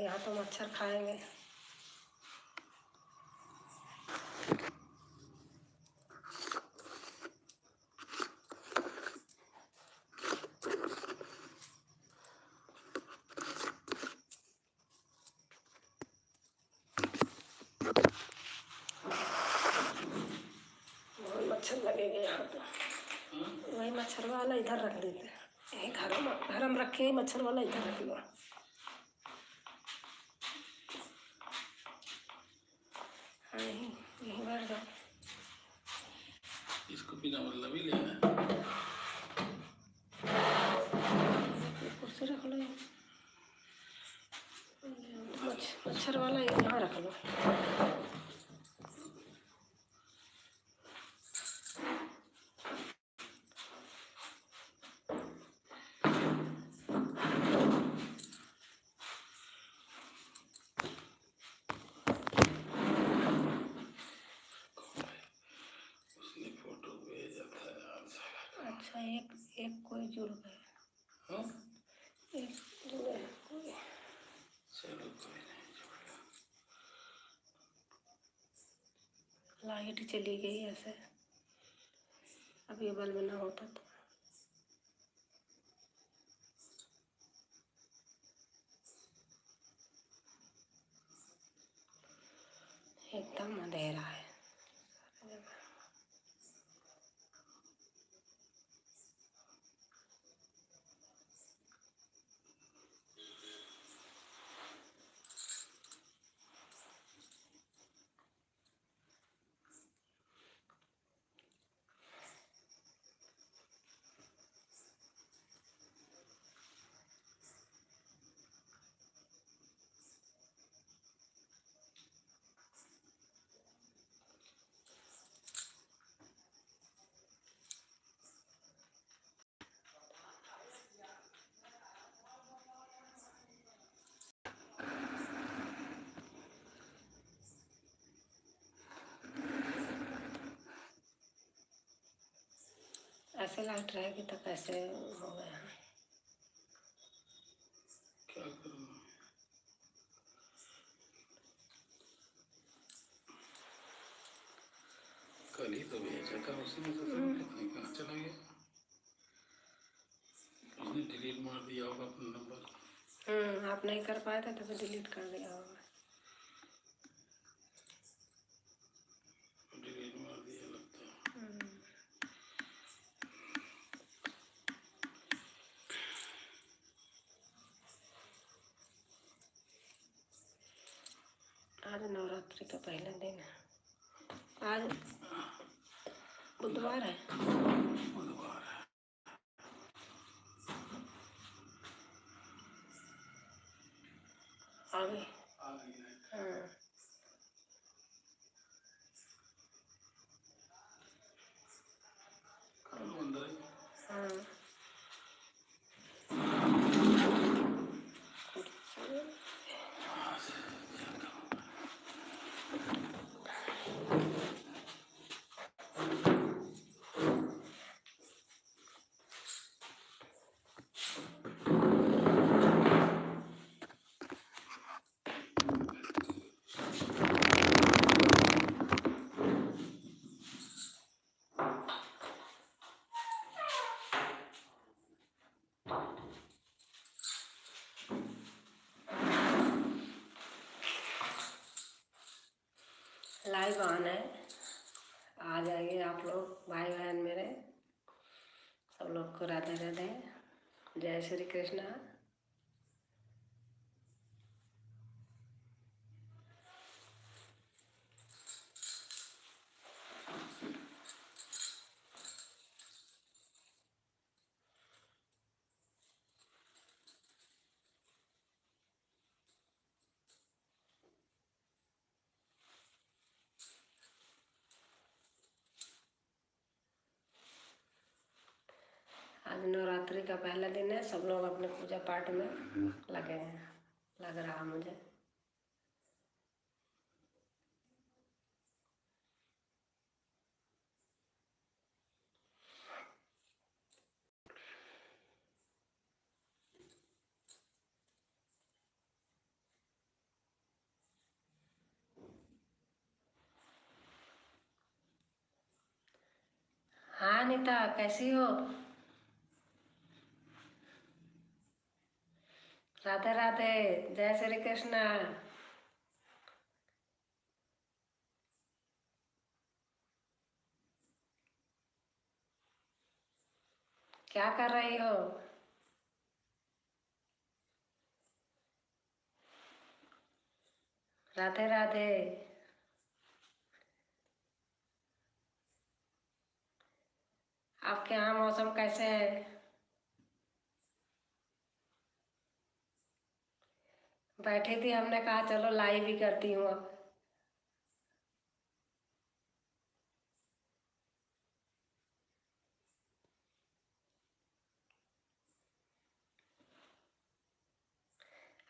यहाँ तो मच्छर खाएंगे। बहुत मच्छर लगेंगे यहाँ तो। वही मच्छर वाला इधर रख देते हैं। यही घर में रखे, मच्छर वाला इधर रख लो। हाँ, यही बैठ जाओ। इसको बिना मतलब ही लेना है। कुर्सी रख लो। मच्छर वाला यहाँ रख लो। उसने फोटो भेजा था यार साला। अच्छा, एक कोई जुड़ गया। हाँ, एक जुड़े कोई। चलो कोई नहीं जुड़ा। लाइट चली गई ऐसे। अब ये बल्ब ना होता तो। एकदम अंधेरा है। ऐसे लाइट रहेगी तो कैसे होगा यहाँ? क्या करूँ? कल ही तो भेजा था उसने, तो पता नहीं कहाँ चला गया। उसने डिलीट मार दिया होगा अपना नंबर। आप नहीं कर पाए थे तो फिर डिलीट कर दिया होगा। डिलीट मार दिया लगता है। आज नवरात्रि का पहला दिन है। आज बुधवार है। बुधवार है। आ गई। हाँ। अंदर ही। हाँ। लाइव ऑन है। आ जाइए आप लोग, भाई बहन मेरे, सब लोग को राधे राधे, जय श्री कृष्णा। आज नवरात्रि का पहला दिन है। सब लोग अपने पूजा पाठ में लगे हैं, लग रहा मुझे। हाँ अनीता, कैसी हो? राधे राधे। जय श्री कृष्ण। क्या कर रही हो? राधे राधे। आपके यहाँ मौसम कैसे है? बैठी थी, हमने कहा चलो लाइव ही करती हूँ अब।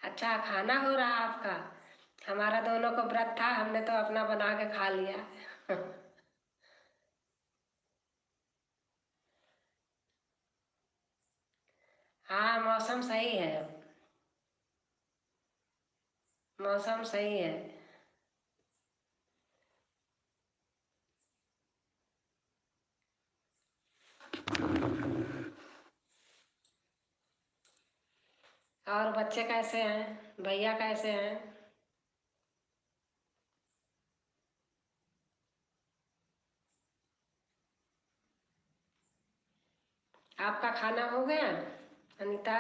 अच्छा, खाना हो रहा आपका? हमारा दोनों को व्रत था, हमने तो अपना बना के खा लिया। हाँ, मौसम सही है अब। मौसम सही है। और बच्चे कैसे हैं? भैया कैसे हैं? आपका खाना हो गया अनीता?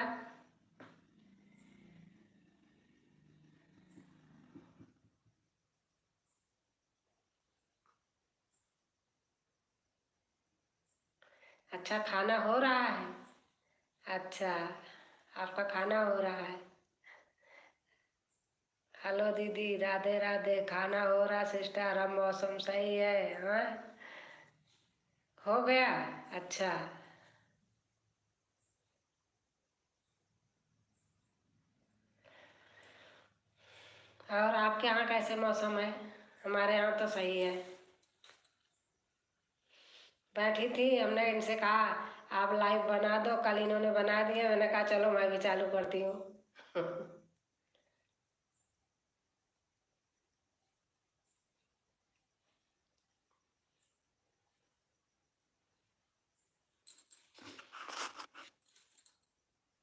अच्छा, खाना हो रहा है। अच्छा, आपका खाना हो रहा है। हेलो दीदी, राधे राधे। खाना हो रहा सिस्टर, अब मौसम सही है। हाँ, हो गया। अच्छा। और आपके यहाँ कैसे मौसम है? हमारे यहाँ तो सही है। बैठी थी, हमने इनसे कहा आप लाइव बना दो, कल इन्होंने बना दिया, मैंने कहा चलो मैं भी चालू करती हूँ।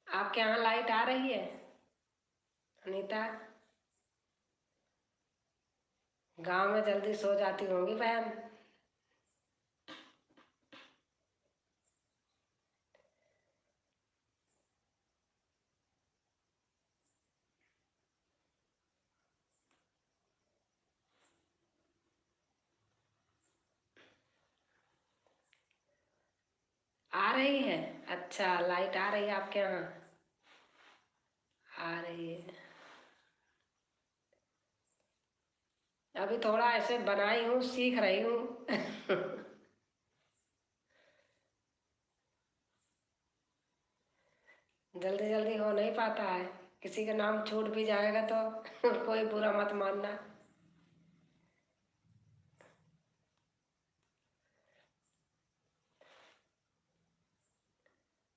आपके यहाँ लाइट आ रही है अनीता? गांव में जल्दी सो जाती होंगी बहन। आ रही है? अच्छा, लाइट आ रही है आपके यहाँ? आ रही है। अभी थोड़ा ऐसे बनाई हूँ, सीख रही हूँ। जल्दी जल्दी हो नहीं पाता है। किसी का नाम छूट भी जाएगा तो कोई बुरा मत मानना।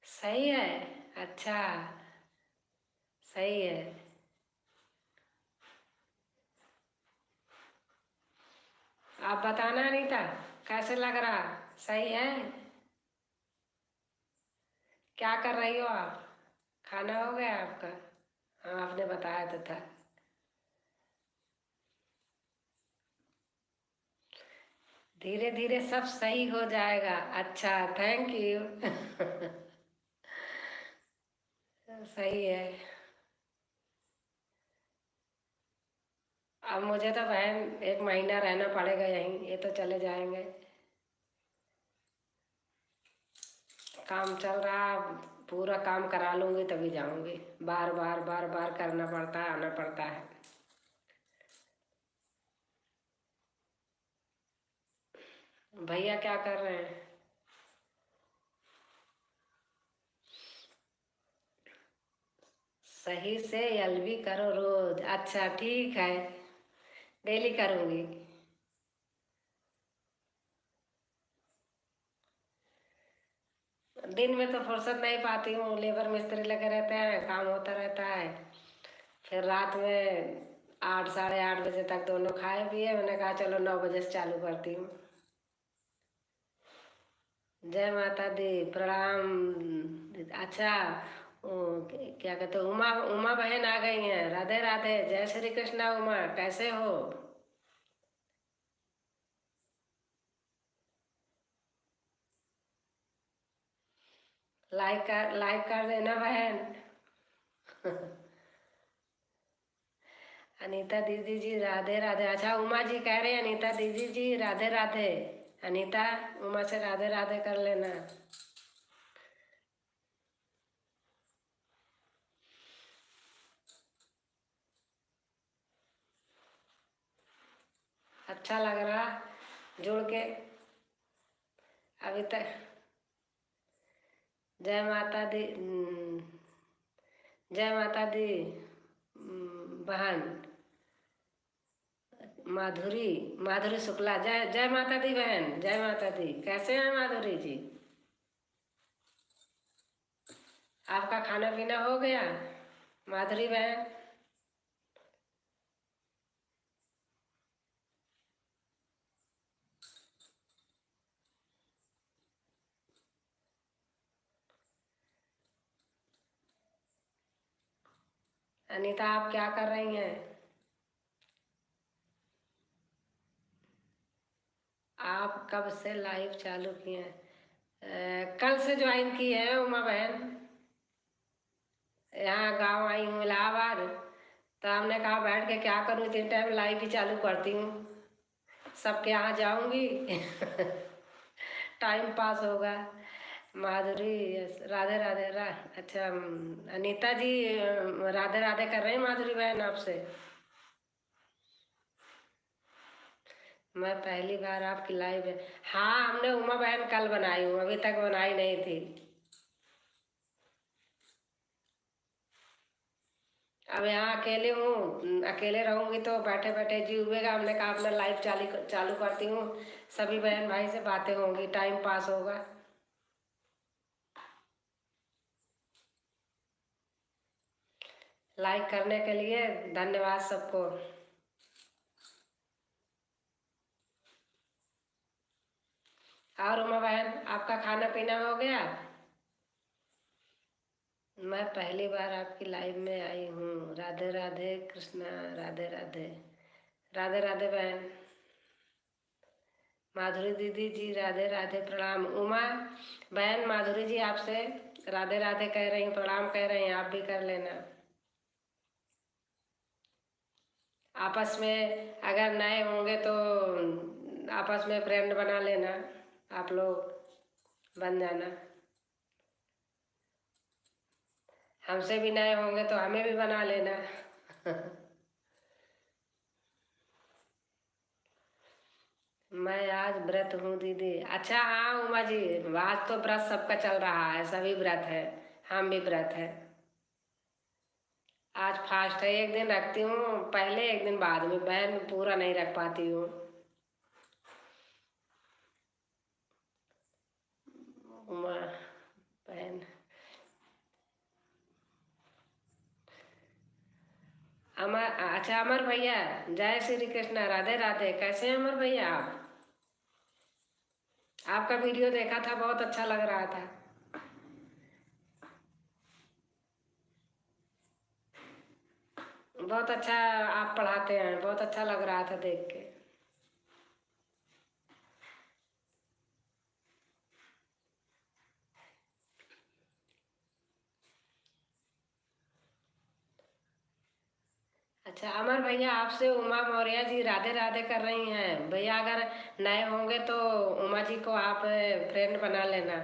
सही है। अच्छा, सही है। आप बताना अनीता, कैसे लग रहा? सही है? क्या कर रही हो आप? खाना हो गया आपका? हाँ, आपने बताया तो था। धीरे धीरे सब सही हो जाएगा। अच्छा, थैंक यू। सही है। अब मुझे तो बहन 1 महीना रहना पड़ेगा यहीं, ये तो चले जाएंगे। काम चल रहा, पूरा काम करा लूँगी तभी जाऊँगी। बार बार बार बार करना पड़ता है, आना पड़ता है। भैया क्या कर रहे हैं? सही से एलबी करो रोज। अच्छा, ठीक है, डेली करूँगी। दिन में तो फुर्सत नहीं पाती हूँ, लेबर मिस्त्री लगे रहते हैं, काम होता रहता है। फिर रात में 8 साढ़े 8 बजे तक दोनों खाए पिए, मैंने कहा चलो 9 बजे से चालू करती हूँ। जय माता दी, प्रणाम। अच्छा, क्या कहते हैं, उमा उमा बहन आ गई हैं। राधे राधे, जय श्री कृष्णा। उमा कैसे हो? लाइक कर देना बहन। अनीता दीदी जी राधे राधे। अच्छा, उमा जी कह रहे हैं अनीता दीदी जी राधे राधे। अनीता, उमा से राधे राधे कर लेना। अच्छा लग रहा जुड़ के अभी तक। जय माता दी। जय माता दी। बहन माधुरी, माधुरी शुक्ला। जय जय माता दी बहन, जय माता दी। कैसे हैं माधुरी जी? आपका खाना पीना हो गया माधुरी बहन? अनीता, आप क्या कर रही हैं? आप कब से लाइव चालू किए हैं? कल से ज्वाइन की है उमा बहन। यहाँ गांव आई हूँ इलाहाबाद, तो हमने कहा बैठ के क्या करूँ, इतने टाइम लाइव ही चालू करती हूँ। सबके यहाँ जाऊँगी। टाइम पास होगा। माधुरी, यस, राधे राधे अच्छा, अनीता जी राधे राधे कर रहे हैं माधुरी बहन आपसे। मैं पहली बार आपकी लाइव है। हाँ, हमने उमा बहन कल बनाई हूँ, अभी तक बनाई नहीं थी। अब यहाँ अकेले हूँ, अकेले रहूँगी तो बैठे बैठे जी उबेगा। हमने कहा अपना लाइव चालू चालू करती हूँ, सभी बहन भाई से बातें होंगी, टाइम पास होगा। लाइक करने के लिए धन्यवाद सबको। और उमा बहन, आपका खाना पीना हो गया? मैं पहली बार आपकी लाइव में आई हूँ। राधे राधे कृष्णा, राधे राधे। राधे राधे बहन। माधुरी दीदी जी राधे राधे, प्रणाम। उमा बहन, माधुरी जी आपसे राधे राधे कह रही हैं, प्रणाम कह रही हैं, आप भी कर लेना। आपस में अगर नए होंगे तो आपस में फ्रेंड बना लेना, आप लोग बन जाना। हमसे भी नए होंगे तो हमें भी बना लेना। मैं आज व्रत हूँ दीदी। अच्छा, हाँ उमा जी, आज तो व्रत सबका चल रहा है, सभी व्रत है, हम भी व्रत है। आज फास्ट है, एक दिन रखती हूँ पहले, एक दिन बाद में। बहन पूरा नहीं रख पाती हूँ। उमा बहन, अमर, अच्छा अमर भैया, जय श्री कृष्ण, राधे राधे। कैसे हैं अमर भैया आप? आपका वीडियो देखा था, बहुत अच्छा लग रहा था। बहुत अच्छा आप पढ़ाते हैं, बहुत अच्छा लग रहा था देख के। अच्छा अमर भैया, आपसे उमा मौर्य जी राधे राधे कर रही हैं भैया। अगर नए होंगे तो उमा जी को आप फ्रेंड बना लेना।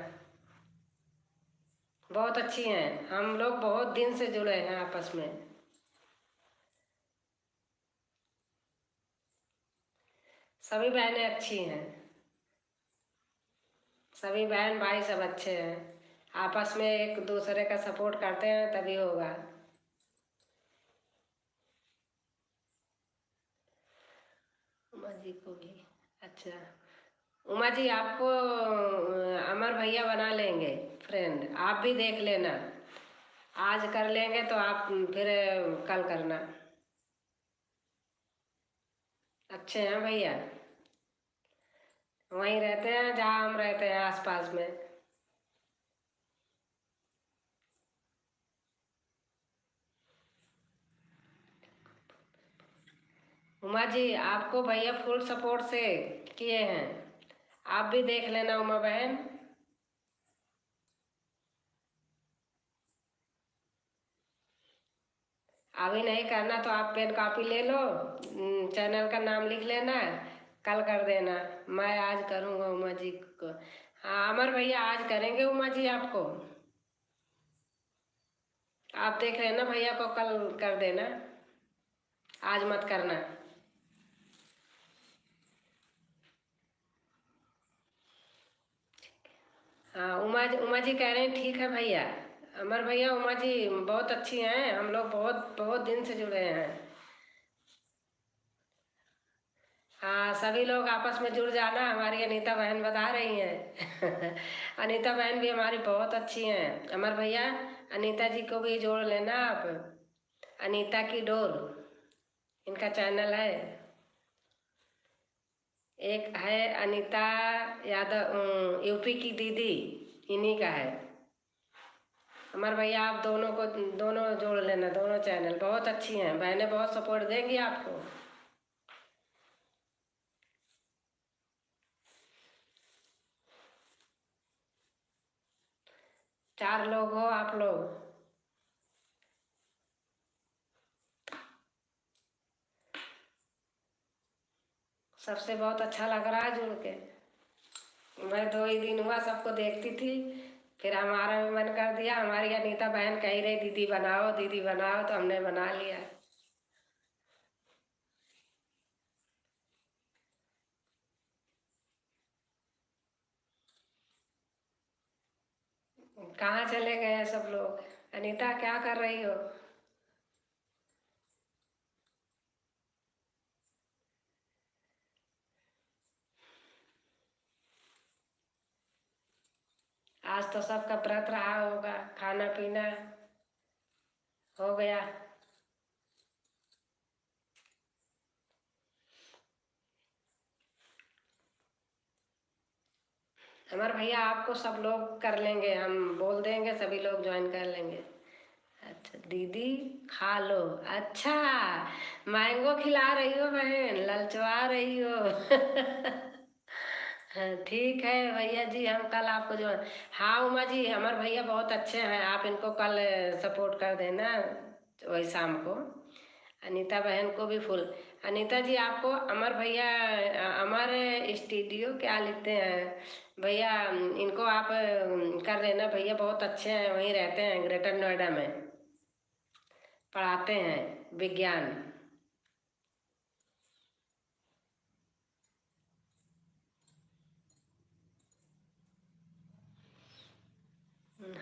बहुत अच्छी हैं, हम लोग बहुत दिन से जुड़े हैं आपस में। सभी बहनें अच्छी हैं, सभी बहन भाई सब अच्छे हैं। आपस में एक दूसरे का सपोर्ट करते हैं तभी होगा। उमा जी को भी। अच्छा उमा जी, आपको अमर भैया बना लेंगे फ्रेंड, आप भी देख लेना। आज कर लेंगे तो आप फिर कल करना। अच्छे हैं भैया। वहीं रहते हैं जहाँ हम रहते हैं, आसपास में। उमा जी, आपको भैया फुल सपोर्ट से किए हैं, आप भी देख लेना उमा बहन। अभी नहीं करना तो आप पेन कॉपी ले लो, चैनल का नाम लिख लेना, कल कर देना। मैं आज करूँगा उमा जी को। हाँ अमर भैया, आज करेंगे उमा जी आपको। आप देख लेना, भैया को कल कर देना, आज मत करना। हाँ उमा जी कह रहे हैं ठीक है भैया। अमर भैया, उमा जी बहुत अच्छी हैं, हम लोग बहुत बहुत दिन से जुड़े हैं। हाँ सभी लोग आपस में जुड़ जाना, हमारी अनीता बहन बता रही हैं। अनीता बहन भी हमारी बहुत अच्छी हैं। अमर भैया, अनीता जी को भी जोड़ लेना आप, अनीता की डोर इनका चैनल है। एक है अनीता यादव, यूपी की दीदी, इन्हीं का है। अमर भैया, आप दोनों को, दोनों जोड़ लेना, दोनों चैनल बहुत अच्छी हैं, बहनें बहुत सपोर्ट देंगी आपको। 4 लोग हो आप लोग। सबसे बहुत अच्छा लग रहा है जुड़ के। मैं 2 ही दिन हुआ सबको देखती थी, फिर हमारा भी मन कर दिया, हमारी अनीता बहन कह रही दीदी बनाओ दीदी बनाओ, तो हमने बना लिया। कहाँ चले गए हैं सब लोग? अनीता क्या कर रही हो? आज तो सबका व्रत रहा होगा, खाना पीना हो गया। हमारे भैया आपको सब लोग कर लेंगे, हम बोल देंगे, सभी लोग ज्वाइन कर लेंगे। अच्छा दीदी खा लो। अच्छा, मैंगो खिला रही हो बहन, ललचवा रही हो। हाँ, ठीक है भैया जी, हम कल आपको जो। हाँ उमा जी, हमारे भैया बहुत अच्छे हैं, आप इनको कल सपोर्ट कर देना, वही शाम को। अनीता बहन को भी फुल। अनीता जी, आपको अमर भैया, अमर स्टूडियो क्या लिखते हैं भैया, इनको आप कर लेना, भैया बहुत अच्छे हैं, वहीं रहते हैं ग्रेटर नोएडा में, पढ़ाते हैं विज्ञान।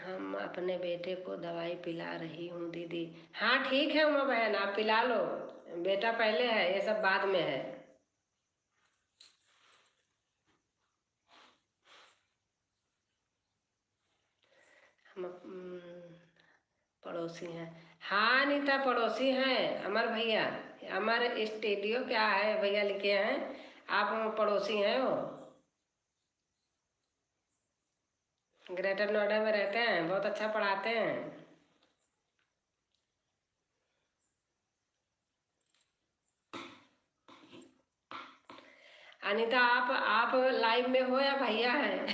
हम अपने बेटे को दवाई पिला रही हूँ दीदी। हाँ ठीक है उमा बहन, आप पिला लो, बेटा पहले है, ये सब बाद में है। हम पड़ोसी हैं। हाँ अनीता, पड़ोसी हैं अमर भैया। अमर स्टूडियो क्या है भैया लिखे हैं, आप पड़ोसी हैं वो, ग्रेटर नोएडा में रहते हैं, बहुत अच्छा पढ़ाते हैं। अनीता, आप लाइव में हो या भैया हैं?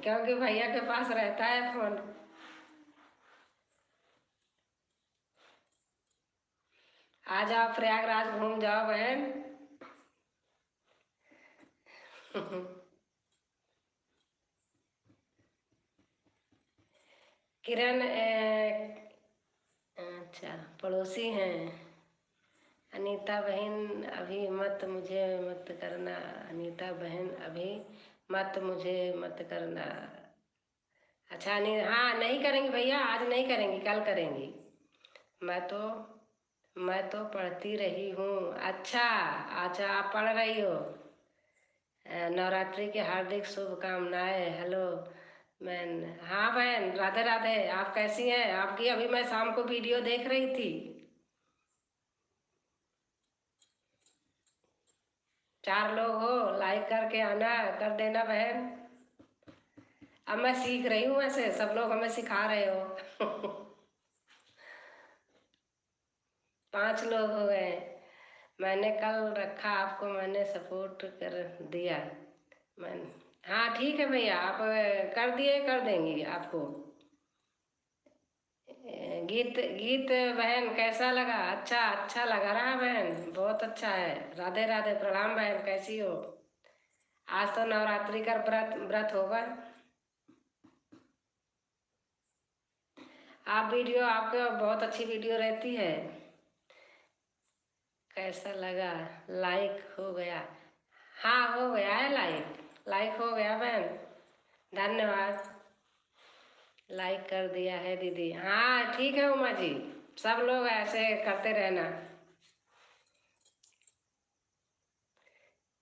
क्योंकि भैया के पास रहता है फोन। आ जाओ प्रयागराज घूम जाओ बहन। किरण अच्छा पड़ोसी हैं। अनीता बहन अभी मत मुझे मत करना, अनीता बहन अभी मत मुझे मत करना। अच्छा नहीं, हाँ नहीं करेंगी भैया, आज नहीं करेंगी, कल करेंगी। मैं तो मैं तो पढ़ती रही हूँ। अच्छा, अच्छा आप पढ़ रही हो। नवरात्रि की हार्दिक शुभकामनाएं। हेलो हाँ बहन, राधे राधे। आप कैसी हैं? आपकी अभी मैं शाम को वीडियो देख रही थी। 4 लोग हो, लाइक करके आना, कर देना बहन। अब मैं सीख रही हूँ, ऐसे सब लोग हमें सिखा रहे हो। 5 लोग हो गए। मैंने कल रखा आपको, मैंने सपोर्ट कर दिया। मैं हाँ ठीक है भैया, आप कर दिए, कर देंगी आपको। गीत गीत बहन कैसा लगा? अच्छा अच्छा लगा रहा बहन, बहुत अच्छा है। राधे राधे, प्रणाम बहन, कैसी हो? आज तो नवरात्रि का व्रत व्रत होगा। आप वीडियो, आपके बहुत अच्छी वीडियो रहती है। कैसा लगा? लाइक हो गया? हाँ हो गया है, लाइक लाइक हो गया बहन, धन्यवाद। लाइक कर दिया है दीदी। हाँ ठीक है उमा जी, सब लोग ऐसे करते रहना।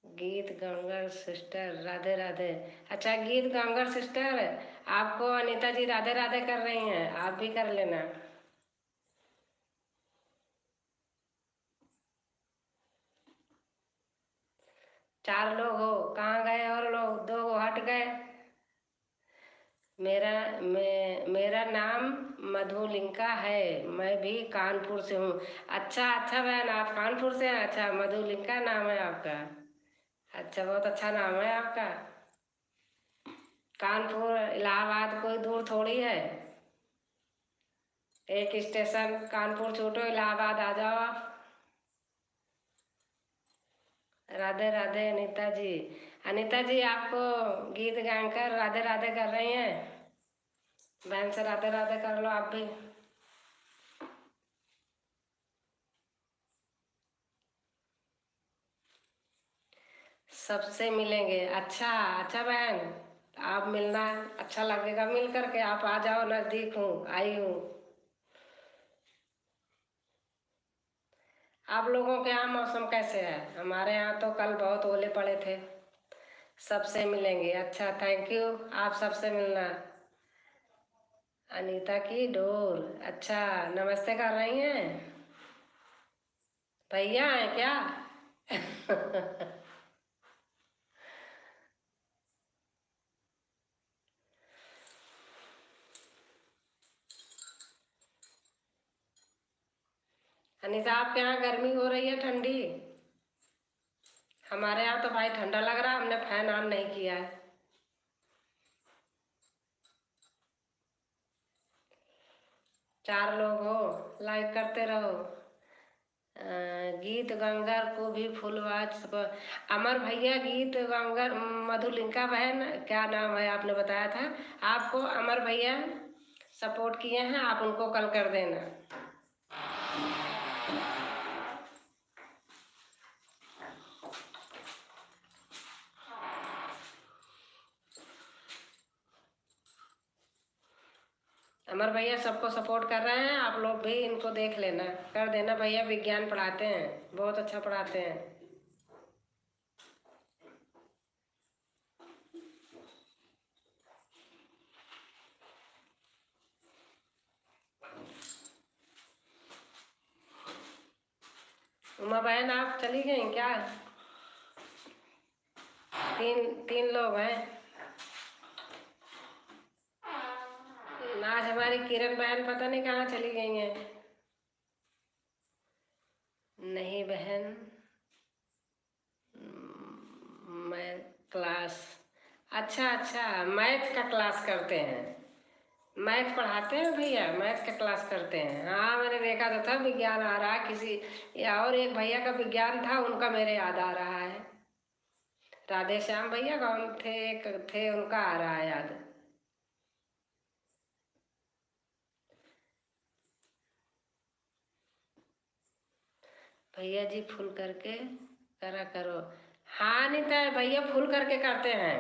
गीत गंगर सिस्टर राधे राधे। अच्छा गीत गंगर सिस्टर, आपको अनीता जी राधे राधे कर रही हैं, आप भी कर लेना। चार लोग हो, कहाँ गए और लोग? 2 हट गए। मेरा नाम मधुलिंका है, मैं भी कानपुर से हूँ। अच्छा अच्छा बहन, आप कानपुर से हैं? अच्छा, मधुलिंका नाम है आपका। अच्छा, बहुत अच्छा नाम है आपका। कानपुर इलाहाबाद कोई दूर थोड़ी है, एक स्टेशन कानपुर छूटो, इलाहाबाद आ जाओ आप। राधे राधे अनीता जी। अनीता जी आपको गीत गाकर राधे राधे कर रही हैं, बहन से राधे राधे कर लो आप भी। सबसे मिलेंगे, अच्छा अच्छा बहन, आप मिलना, अच्छा लगेगा मिल करके। आप आ जाओ, नज़दीक हूँ, आई हूँ। आप लोगों के यहाँ मौसम कैसे है? हमारे यहाँ तो कल बहुत ओले पड़े थे। सबसे मिलेंगे, अच्छा थैंक यू, आप सबसे मिलना। अनीता की डोर, अच्छा नमस्ते कर रही हैं? भैया हैं क्या? अनीता आपके यहाँ गर्मी हो रही है ठंडी? हमारे यहाँ तो भाई ठंडा लग रहा है, हमने फैन ऑन नहीं किया है। चार लोग हो, लाइक करते रहो। गीत गंगर को भी फुलवाच अमर भैया, गीत गंगर मधुलिंका बहन, क्या नाम है आपने बताया था? आपको अमर भैया सपोर्ट किए हैं, आप उनको कल कर देना। अमर भैया सबको सपोर्ट कर रहे हैं, आप लोग भी इनको देख लेना, कर देना। भैया विज्ञान पढ़ाते हैं, बहुत अच्छा पढ़ाते हैं। उमा बहन आप चली गई क्या? तीन तीन लोग हैं। आज हमारी किरण बहन पता नहीं कहाँ चली गई हैं। नहीं बहन, मैं क्लास, अच्छा अच्छा मैथ का क्लास करते हैं, मैथ पढ़ाते हैं भैया, मैथ का क्लास करते हैं। हाँ मैंने देखा तो था, विज्ञान आ रहा है किसी, या और एक भैया का विज्ञान था, उनका मेरे याद आ रहा है। राधे श्याम भैया कौन थे, एक थे, उनका आ रहा है याद। भैया जी फुल करके करा करो। हाँ नीता भैया फुल करके करते हैं,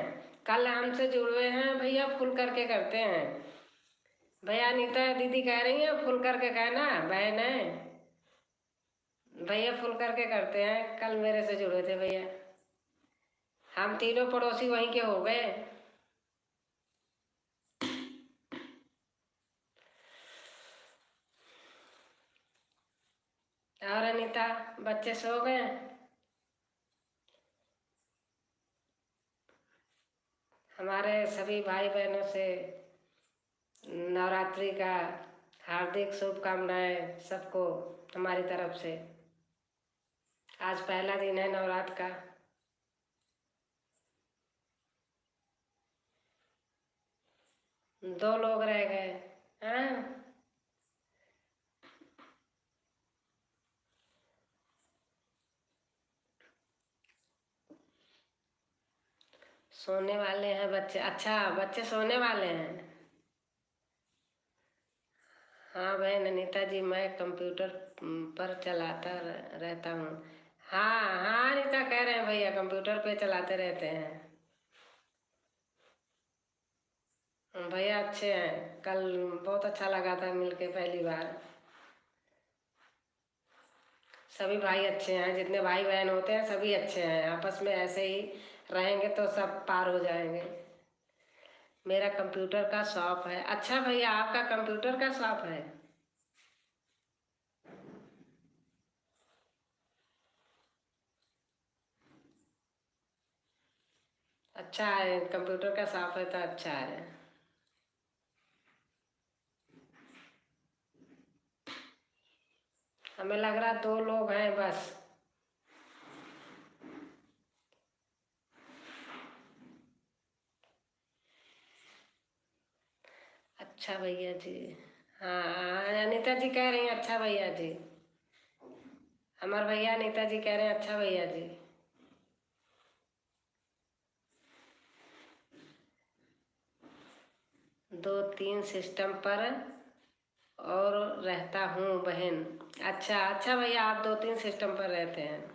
कल हमसे जुड़े हैं भैया, फुल करके करते हैं। भैया नीता दीदी कह रही हैं फुल करके कहना, बहन है भैया, फुल करके करते हैं, कल मेरे से जुड़े थे भैया। हम तीनों पड़ोसी वहीं के हो गए। अनीता, बच्चे सो गए? हमारे सभी भाई बहनों से नवरात्रि का हार्दिक शुभकामनाएं सबको हमारी तरफ से। आज पहला दिन है नवरात्र का। दो लोग रह गए। हाँ, सोने वाले हैं बच्चे। अच्छा, बच्चे सोने वाले हैं। हाँ बहन अनीता जी, मैं कंप्यूटर पर चलाता रहता हूँ। हाँ हाँ अनीता, कह रहे हैं भैया कंप्यूटर पे चलाते रहते हैं। भैया अच्छे हैं। कल बहुत अच्छा लगा था मिलके पहली बार। सभी भाई अच्छे हैं, जितने भाई बहन होते हैं सभी अच्छे हैं। आपस में ऐसे ही रहेंगे तो सब पार हो जाएंगे। मेरा कंप्यूटर का शॉप है। अच्छा भैया, आपका कंप्यूटर का शॉप है? अच्छा है, कंप्यूटर का शॉप है तो अच्छा है। हमें लग रहा 2 लोग हैं बस। अच्छा भैया जी। हाँ हाँ, अनीता जी कह रही हैं अच्छा भैया जी। हमारे भैया अनीता जी कह रहे हैं अच्छा भैया जी। 2-3 सिस्टम पर और रहता हूँ बहन। अच्छा अच्छा भैया, आप 2-3 सिस्टम पर रहते हैं।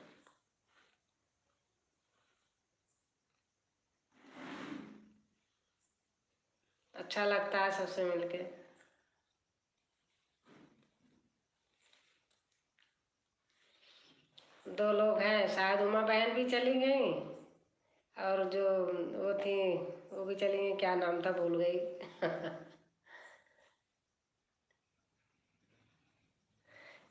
अच्छा लगता है सबसे मिलके। 2 लोग हैं, शायद उमा बहन भी चली गई और जो वो थी वो भी चली गई। क्या नाम था, भूल गई।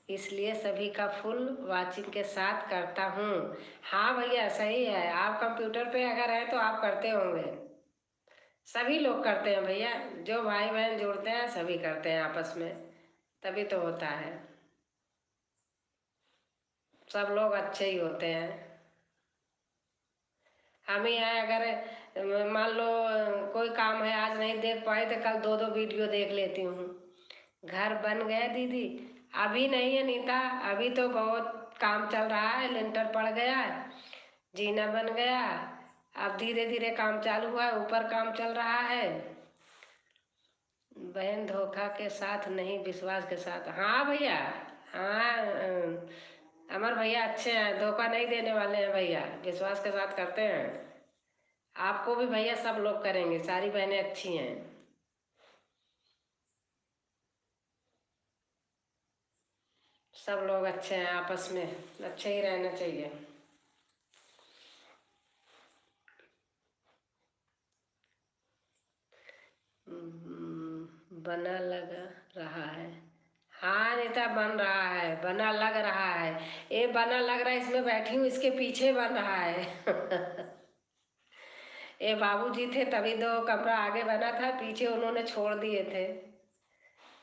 इसलिए सभी का फुल वॉचिंग के साथ करता हूँ। हाँ भैया सही है, आप कंप्यूटर पे अगर हैं तो आप करते होंगे। सभी लोग करते हैं भैया, जो भाई बहन जुड़ते हैं सभी करते हैं आपस में, तभी तो होता है। सब लोग अच्छे ही होते हैं। हम ही हैं, अगर मान लो कोई काम है आज नहीं देख पाए तो कल 2-2 वीडियो देख लेती हूँ। घर बन गया दीदी? अभी नहीं है नीता, अभी तो बहुत काम चल रहा है। लिंटर पड़ गया है, जीना बन गया, अब धीरे धीरे काम चालू हुआ है, ऊपर काम चल रहा है। बहन धोखा के साथ नहीं, विश्वास के साथ। हाँ भैया। हाँ अमर भैया अच्छे हैं, धोखा नहीं देने वाले हैं भैया, विश्वास के साथ करते हैं। आपको भी भैया सब लोग करेंगे, सारी बहनें अच्छी हैं। सब लोग अच्छे हैं, आपस में अच्छे ही रहना चाहिए। बना लगा रहा है। हाँ नेता, बन रहा है, बना लग रहा है। ये बना लग रहा है, इसमें बैठी हूँ इसके पीछे बन रहा है। ये बाबूजी थे तभी 2 कमरा आगे बना था, पीछे उन्होंने छोड़ दिए थे,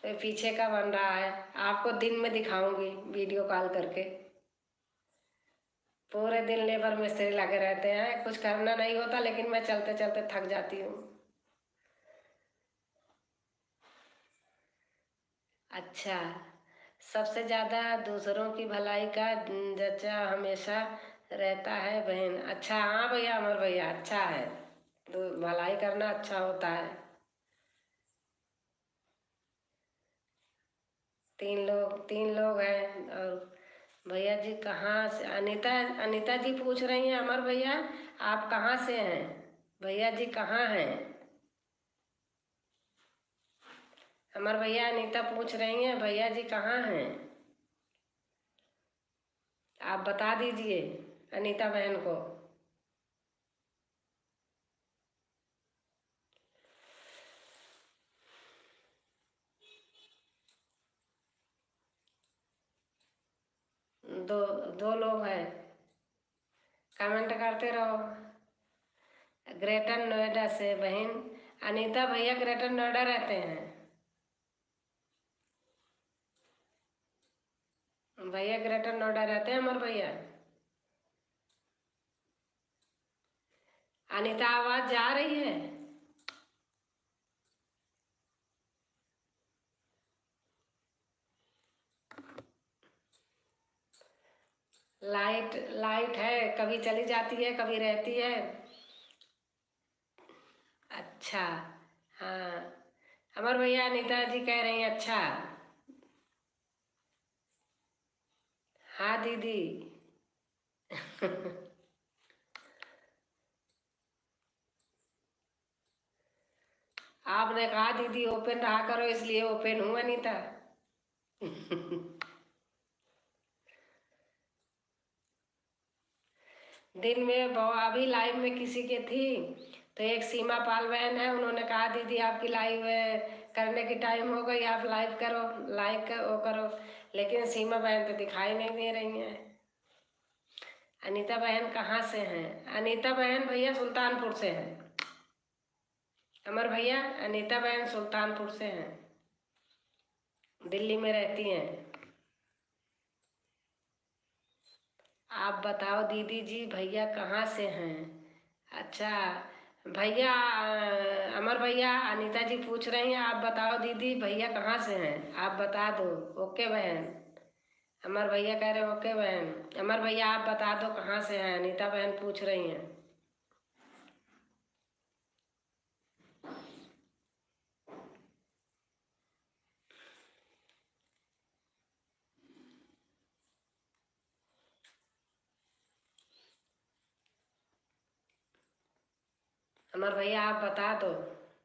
तो पीछे का बन रहा है। आपको दिन में दिखाऊंगी वीडियो कॉल करके। पूरे दिन लेबर मिस्त्री लगे रहते हैं, कुछ करना नहीं होता, लेकिन मैं चलते चलते थक जाती हूँ। अच्छा, सबसे ज़्यादा दूसरों की भलाई का जचा हमेशा रहता है बहन। अच्छा हाँ भैया, अमर भैया अच्छा है, तो भलाई करना अच्छा होता है। 3 लोग हैं। और भैया जी कहाँ से? अनीता अनीता जी पूछ रही हैं अमर भैया आप कहाँ से हैं? भैया जी कहाँ हैं? अमर भैया अनीता पूछ रही हैं भैया जी कहाँ हैं? आप बता दीजिए अनीता बहन को। दो दो लोग हैं, कमेंट करते रहो। ग्रेटर नोएडा से बहन अनीता भैया ग्रेटर नोएडा रहते हैं। भैया ग्रेटर नोएडा रहते हैं हमारे भैया। अनीता आवाज जा रही है? लाइट लाइट है, कभी चली जाती है कभी रहती है। अच्छा, हाँ हमारे भैया अनीता जी कह रही हैं अच्छा। हाँ दीदी। आपने कहा दीदी ओपन रहा करो, इसलिए ओपन हूँ अनीता। दिन में अभी लाइव में किसी के थी तो एक सीमा पाल बहन है, उन्होंने कहा दीदी आपकी लाइव करने की टाइम हो गई, आप लाइव करो, वो करो, लेकिन सीमा बहन तो दिखाई नहीं दे रही हैं। अनीता बहन कहाँ से हैं? अनीता बहन भैया सुल्तानपुर से हैं। अमर भैया अनीता बहन सुल्तानपुर से हैं, दिल्ली में रहती हैं। आप बताओ दीदी जी भैया कहाँ से हैं? अच्छा भैया, अमर भैया अनीता जी पूछ रही हैं आप बताओ दीदी भैया कहाँ से हैं, आप बता दो। ओके बहन। अमर भैया कह रहे ओके बहन। अमर भैया आप बता दो कहाँ से हैं, अनीता बहन पूछ रही हैं। अमर भैया आप बता दो,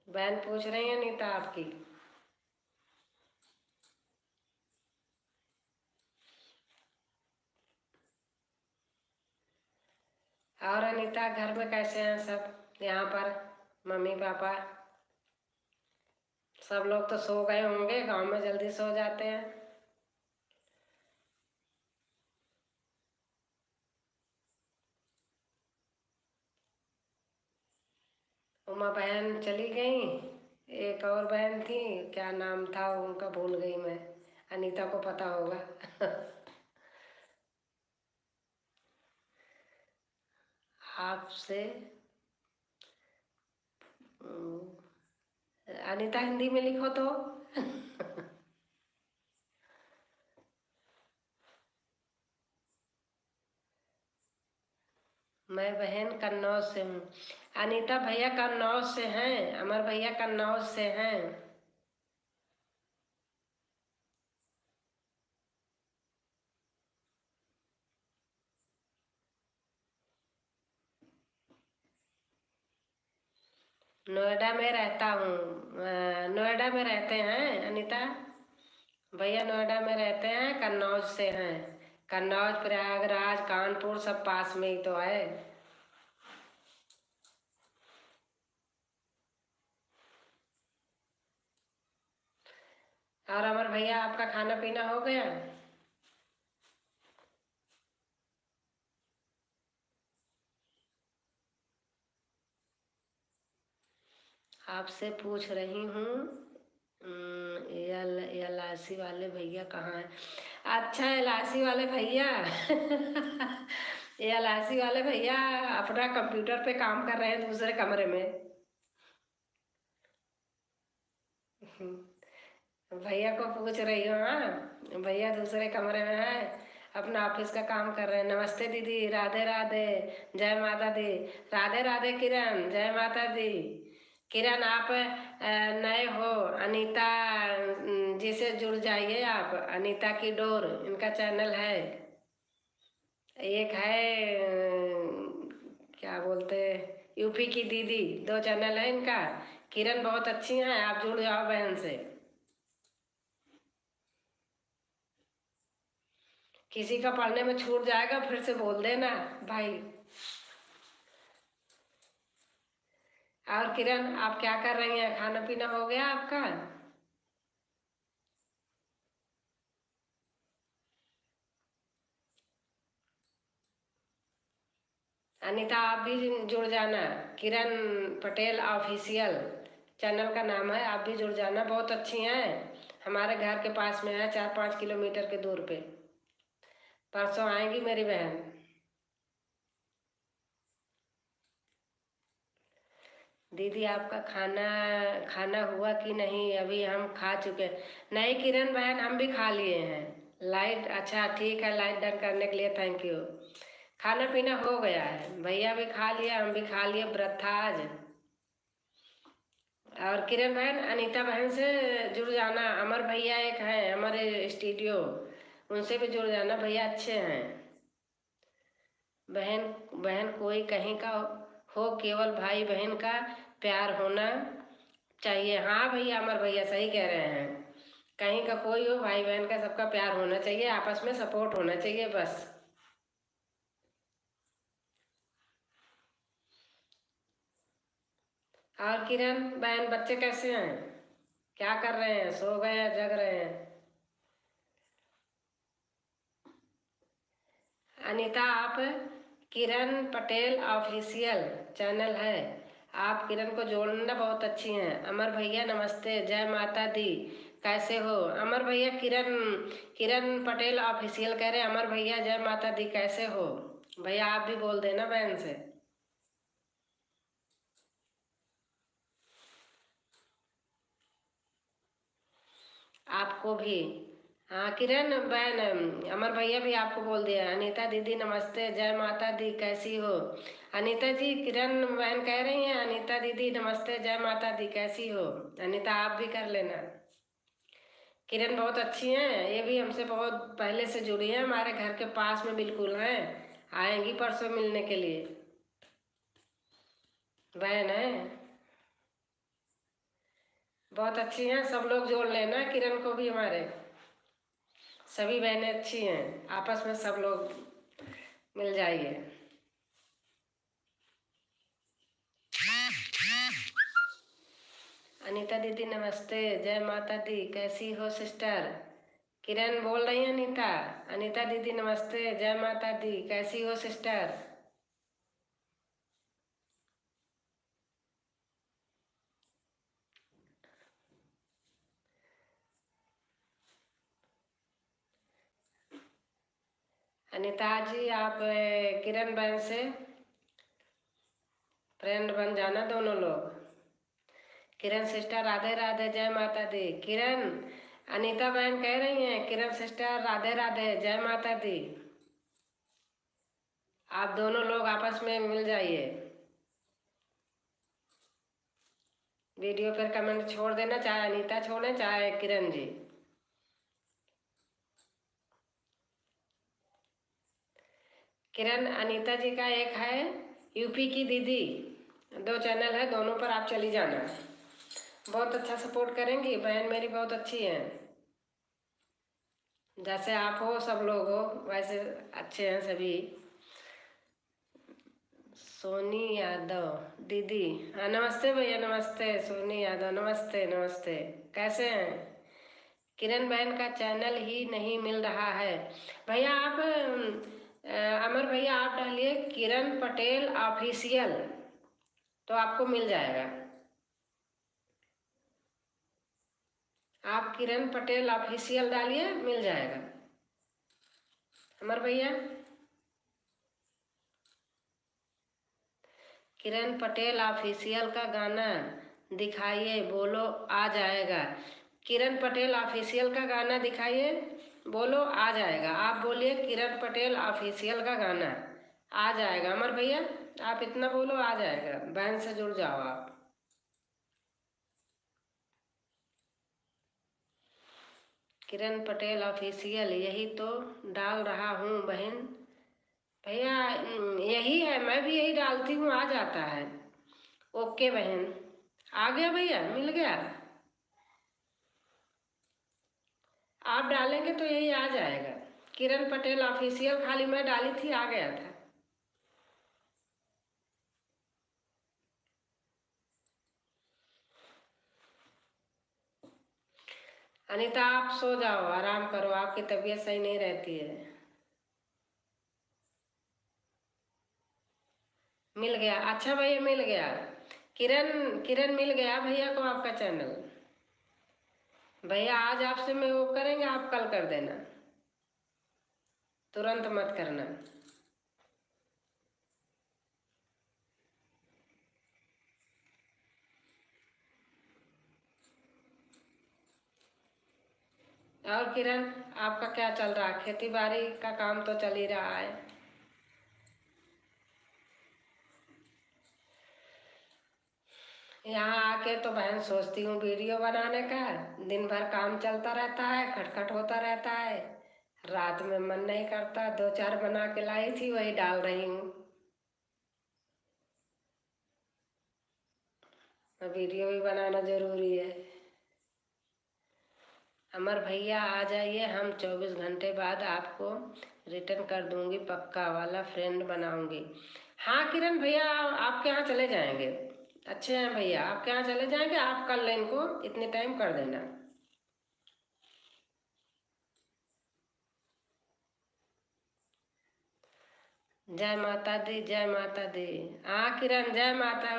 बहन पूछ रही है अनीता आपकी। और अनीता घर में कैसे हैं सब? यहाँ पर मम्मी पापा सब लोग तो सो गए होंगे, गांव में जल्दी सो जाते हैं। उमा बहन चली गई, एक और बहन थी, क्या नाम था उनका भूल गई मैं, अनीता को पता होगा। आपसे अनीता हिंदी में लिखो तो। मैं बहन कन्नौज से हूँ। अनीता भैया कन्नौज से हैं, अमर भैया कन्नौज से हैं। नोएडा में रहता हूँ। नोएडा में रहते हैं अनीता भैया, नोएडा में रहते हैं, कन्नौज से हैं। कन्नौज प्रयागराज कानपुर सब पास में ही तो है। और अमर भैया आपका खाना पीना हो गया? आपसे पूछ रही हूँ एलआईसी वाले भैया कहाँ हैं? अच्छा एलआईसी वाले भैया। एलआईसी वाले भैया अपना कंप्यूटर पे काम कर रहे हैं दूसरे कमरे में। भैया को पूछ रही हूँ, हाँ भैया दूसरे कमरे में है, अपना ऑफिस का काम कर रहे हैं। नमस्ते दीदी, राधे राधे, जय माता दी। राधे राधे किरण, जय माता दी। किरण आप नए हो, अनीता जी से जुड़ जाइए आप, अनीता की डोर इनका चैनल है। एक है क्या बोलते यूपी की दीदी, दो चैनल है इनका। किरण बहुत अच्छी हैं, आप जुड़ जाओ बहन से। किसी का पढ़ने में छूट जाएगा फिर से बोल देना भाई। और किरण आप क्या कर रही हैं, खाना पीना हो गया आपका? अनीता आप भी जुड़ जाना, किरण पटेल ऑफिशियल चैनल का नाम है, आप भी जुड़ जाना। बहुत अच्छी हैं, हमारे घर के पास में है, 4-5 किलोमीटर के दूर पे। परसों आएंगी मेरी बहन। दीदी आपका खाना खाना हुआ कि नहीं? अभी हम खा चुके। नहीं किरण बहन, हम भी खा लिए हैं। लाइट, अच्छा ठीक है, लाइट डन करने के लिए थैंक यू। खाना पीना हो गया है, भैया भी खा लिया, हम भी खा लिए, व्रत था आज। और किरण बहन, अनीता बहन से जुड़ जाना। अमर भैया एक हैं, अमर स्टूडियो, उनसे भी जुड़ जाना, भैया अच्छे हैं। बहन बहन कोई कहीं का हो, केवल भाई बहन का प्यार होना चाहिए। हाँ भैया, अमर भैया सही कह रहे हैं, कहीं का कोई हो, भाई बहन का सबका प्यार होना चाहिए, आपस में सपोर्ट होना चाहिए बस। और किरण बहन, बच्चे कैसे हैं? क्या कर रहे हैं? सो गए या जग रहे हैं? अनीता आप, किरण पटेल ऑफिशियल चैनल है, आप किरण को जोड़ना, बहुत अच्छी हैं। अमर भैया नमस्ते, जय माता दी, कैसे हो? अमर भैया, किरण किरण पटेल ऑफिशियल कह रहे हैं, अमर भैया जय माता दी, कैसे हो? भैया आप भी बोल देना बहन से। आपको भी, हाँ किरण बहन, अमर भैया भी आपको बोल दिया। अनीता दीदी नमस्ते, जय माता दी, कैसी हो? अनीता जी, किरण बहन कह रही हैं, अनीता दीदी नमस्ते, जय माता दी, कैसी हो? अनीता आप भी कर लेना। किरण बहुत अच्छी हैं, ये भी हमसे बहुत पहले से जुड़ी हैं, हमारे घर के पास में बिल्कुल हैं, आएंगी परसों मिलने के लिए। बहन है, बहुत अच्छी हैं, सब लोग जोड़ लेना किरण को भी। हमारे सभी बहनें अच्छी हैं, आपस में सब लोग मिल जाइए। अनीता दीदी नमस्ते, जय माता दी, कैसी हो सिस्टर? किरण बोल रही हैं अनीता। अनीता दीदी नमस्ते, जय माता दी, कैसी हो सिस्टर? अनीता जी आप किरण बहन से फ्रेंड बन जाना दोनों लोग। किरण सिस्टर राधे राधे, जय माता दी। किरण, अनीता बहन कह रही हैं, किरण सिस्टर राधे राधे, जय माता दी। आप दोनों लोग आपस में मिल जाइए। वीडियो पर कमेंट छोड़ देना, चाहे अनीता छोड़ें चाहे किरण जी। किरण अनीता जी का एक है, यूपी की दीदी, 2 चैनल है, दोनों पर आप चली जाना, बहुत अच्छा सपोर्ट करेंगी। बहन मेरी बहुत अच्छी हैं, जैसे आप हो सब लोग हो वैसे अच्छे हैं सभी। सोनी यादव दीदी, हाँ नमस्ते भैया, नमस्ते सोनी यादव, नमस्ते नमस्ते, कैसे हैं? किरण बहन का चैनल ही नहीं मिल रहा है। भैया आप अमर भैया आप डालिए किरण पटेल ऑफिशियल, तो आपको मिल जाएगा। आप किरण पटेल ऑफिशियल डालिए, मिल जाएगा अमर भैया। किरण पटेल ऑफिशियल का गाना दिखाइए, बोलो आ जाएगा। किरण पटेल ऑफिशियल का गाना दिखाइए, बोलो आ जाएगा। आप बोलिए किरण पटेल ऑफिशियल का गाना, आ जाएगा। अमर भैया आप इतना बोलो, आ जाएगा। बहन से जुड़ जाओ आप। किरण पटेल ऑफिशियल यही तो डाल रहा हूँ बहन। भैया यही है, मैं भी यही डालती हूँ, आ जाता है। ओके बहन, आ गया भैया, मिल गया। आप डालेंगे तो यही आ जाएगा, किरण पटेल ऑफिशियल, खाली मैं डाली थी, आ गया था। अनीता आप सो जाओ, आराम करो, आपकी तबीयत सही नहीं रहती है। मिल गया, अच्छा भैया मिल गया। किरण किरण मिल गया भैया को आपका चैनल। भैया आज आपसे मैं वो करेंगे, आप कल कर देना, तुरंत मत करना। और किरण आपका क्या चल रहा है? खेती बाड़ी का काम तो चल ही रहा है। यहाँ आके तो बहन सोचती हूँ वीडियो बनाने का, दिन भर काम चलता रहता है, खटखट होता रहता है, रात में मन नहीं करता। 2-4 बना के लाई थी, वही डाल रही हूँ। वीडियो भी बनाना जरूरी है। अमर भैया आ जाइए, हम 24 घंटे बाद आपको रिटर्न कर दूंगी, पक्का वाला फ्रेंड बनाऊंगी। हाँ किरण भैया आपके यहाँ चले जाएंगे, अच्छे हैं भैया, आपके यहाँ चले जाएंगे। आप कल इनको इतने टाइम कर देना। जय माता दी, जय माता दी। हाँ किरण जय माता।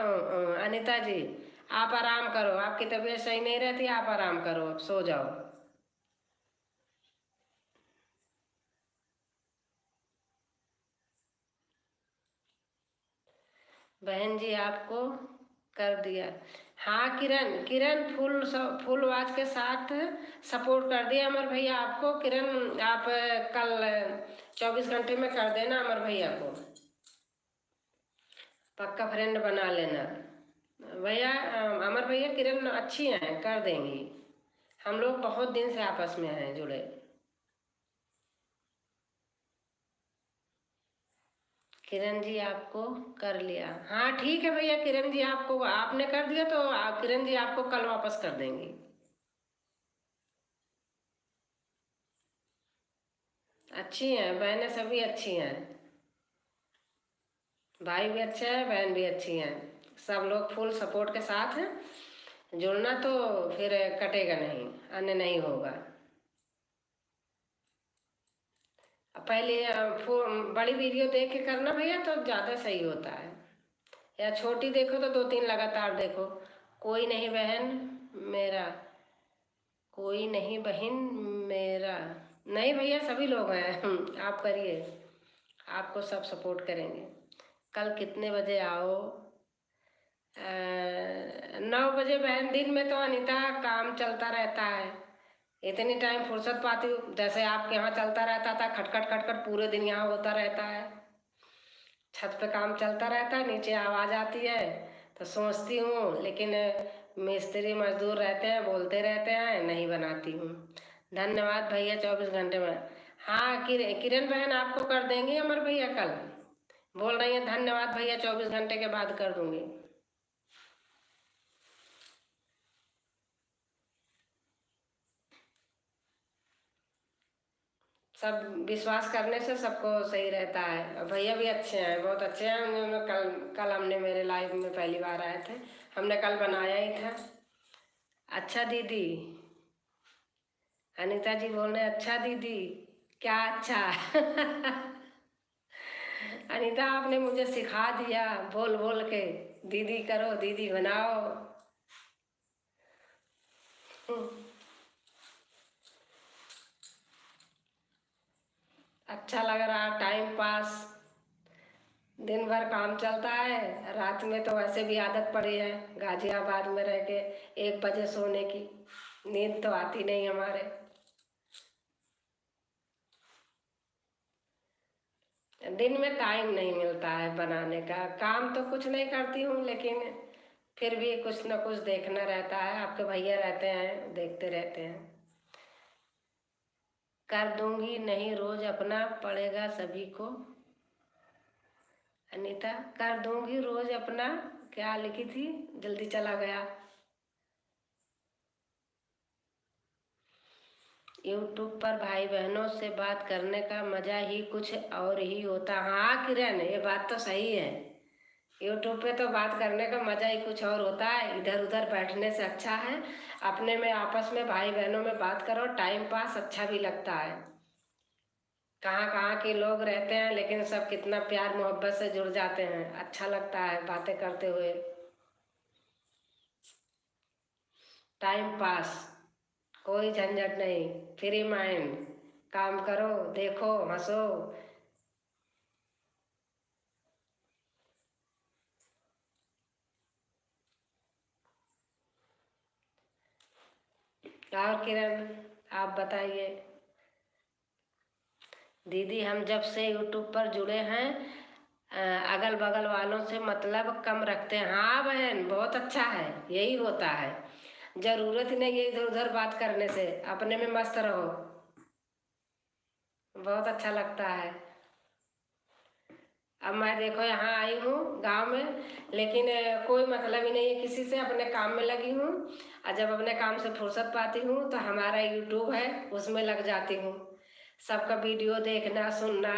अनीता जी आप आराम करो, आपकी तबीयत सही नहीं रहती, आप आराम करो, अब सो जाओ। बहन जी आपको कर दिया। हाँ किरण किरण फुल आवाज के साथ सपोर्ट कर दिया अमर भैया आपको। किरण आप कल 24 घंटे में कर देना अमर भैया को, पक्का फ्रेंड बना लेना भैया। अमर भैया किरण अच्छी हैं, कर देंगी। हम लोग बहुत दिन से आपस में हैं जुड़े। किरण जी आपको कर लिया, हाँ ठीक है भैया। किरण जी आपको आपने कर दिया तो किरण जी आपको कल वापस कर देंगी। अच्छी हैं बहनें, सभी अच्छी हैं, भाई भी अच्छे हैं, बहन भी अच्छी हैं, सब लोग फुल सपोर्ट के साथ हैं। जुड़ना तो फिर कटेगा नहीं, अन्य नहीं होगा। पहले बड़ी वीडियो देख के करना भैया तो ज़्यादा सही होता है, या छोटी देखो तो 2-3 लगातार देखो। कोई नहीं बहन मेरा, कोई नहीं बहन मेरा, नहीं भैया सभी लोग हैं। आप करिए, आपको सब सपोर्ट करेंगे। कल कितने बजे आओ? 9 बजे बहन। दिन में तो अनीता काम चलता रहता है, इतनी टाइम फुर्सत पाती हूँ? जैसे आपके यहाँ चलता रहता था, खटखट खटखट पूरे दिन यहाँ होता रहता है, छत पे काम चलता रहता है, नीचे आवाज़ आती है तो सोचती हूँ, लेकिन मिस्त्री मजदूर रहते हैं, बोलते रहते हैं, नहीं बनाती हूँ। धन्यवाद भैया 24 घंटे में। हाँ किरण बहन आपको कर देंगे अमर भैया कल, बोल रही हैं धन्यवाद भैया 24 घंटे के बाद कर दूँगी। सब विश्वास करने से सबको सही रहता है। और भैया भी अच्छे हैं, बहुत अच्छे हैं। उन्होंने कल हमने मेरे लाइफ में पहली बार आए थे, हमने कल बनाया ही था। अच्छा दीदी, अनीता जी बोल रहे अच्छा दीदी, क्या अच्छा? अनीता आपने मुझे सिखा दिया बोल बोल के, दीदी करो, दीदी बनाओ। अच्छा लग रहा, टाइम पास। दिन भर काम चलता है, रात में तो वैसे भी आदत पड़ी है गाजियाबाद में रह के 1 बजे सोने की, नींद तो आती नहीं हमारे। दिन में टाइम नहीं मिलता है बनाने का, काम तो कुछ नहीं करती हूँ, लेकिन फिर भी कुछ न कुछ देखना रहता है। आपके भैया रहते हैं, देखते रहते हैं। कर दूंगी नहीं, रोज अपना पड़ेगा सभी को। अनीता कर दूंगी रोज अपना, क्या लिखी थी, जल्दी चला गया। यूट्यूब पर भाई बहनों से बात करने का मज़ा ही कुछ और ही होता। हाँ किरण ये बात तो सही है, यूट्यूब पे तो बात करने का मज़ा ही कुछ और होता है, इधर उधर बैठने से अच्छा है अपने में आपस में भाई बहनों में बात करो, टाइम पास अच्छा भी लगता है। कहाँ कहाँ के लोग रहते हैं, लेकिन सब कितना प्यार मोहब्बत से जुड़ जाते हैं। अच्छा लगता है बातें करते हुए। टाइम पास, कोई झंझट नहीं, फ्री माइंड, काम करो, देखो, हंसो। और किरण, आप बताइए। दीदी हम जब से यूट्यूब पर जुड़े हैं, अगल बगल वालों से मतलब कम रखते हैं। हाँ बहन, बहुत अच्छा है, यही होता है। जरूरत ही नहीं है इधर उधर बात करने से, अपने में मस्त रहो। बहुत अच्छा लगता है। अब मैं देखो यहाँ आई हूँ गांव में, लेकिन कोई मतलब ही नहीं है किसी से, अपने काम में लगी हूँ। और जब अपने काम से फुर्सत पाती हूँ तो हमारा यूट्यूब है, उसमें लग जाती हूँ। सबका वीडियो देखना, सुनना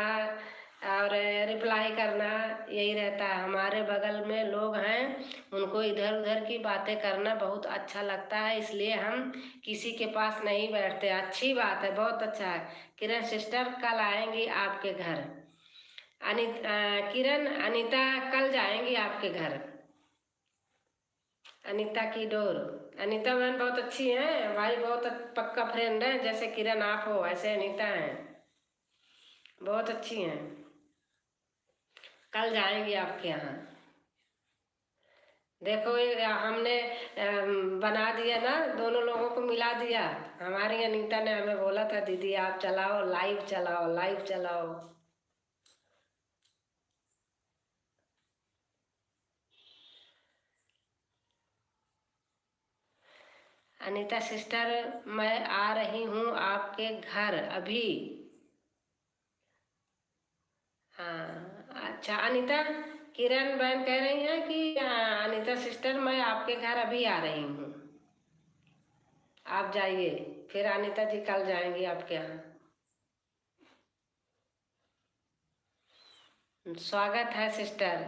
और रिप्लाई करना, यही रहता है। हमारे बगल में लोग हैं, उनको इधर उधर की बातें करना बहुत अच्छा लगता है, इसलिए हम किसी के पास नहीं बैठते। अच्छी बात है, बहुत अच्छा है। किरण सिस्टर कल आएंगी आपके घर। किरण, अनीता कल जाएंगी आपके घर। अनीता की डोर। अनीता बहन बहुत अच्छी हैं भाई, बहुत पक्का फ्रेंड है। जैसे किरण आप हो, ऐसे अनीता हैं, बहुत अच्छी हैं। कल जाएंगी आपके यहाँ। देखो ये हमने बना दिया ना, दोनों लोगों को मिला दिया। हमारी अनीता ने हमें बोला था, दीदी आप चलाओ, लाइव चलाओ, लाइव चलाओ। अनीता सिस्टर, मैं आ रही हूँ आपके घर अभी। हाँ अच्छा अनीता, किरण बहन कह रही हैं कि अनीता सिस्टर मैं आपके घर अभी आ रही हूँ, आप जाइए। फिर अनीता जी कल जाएंगी आपके यहाँ। स्वागत है सिस्टर।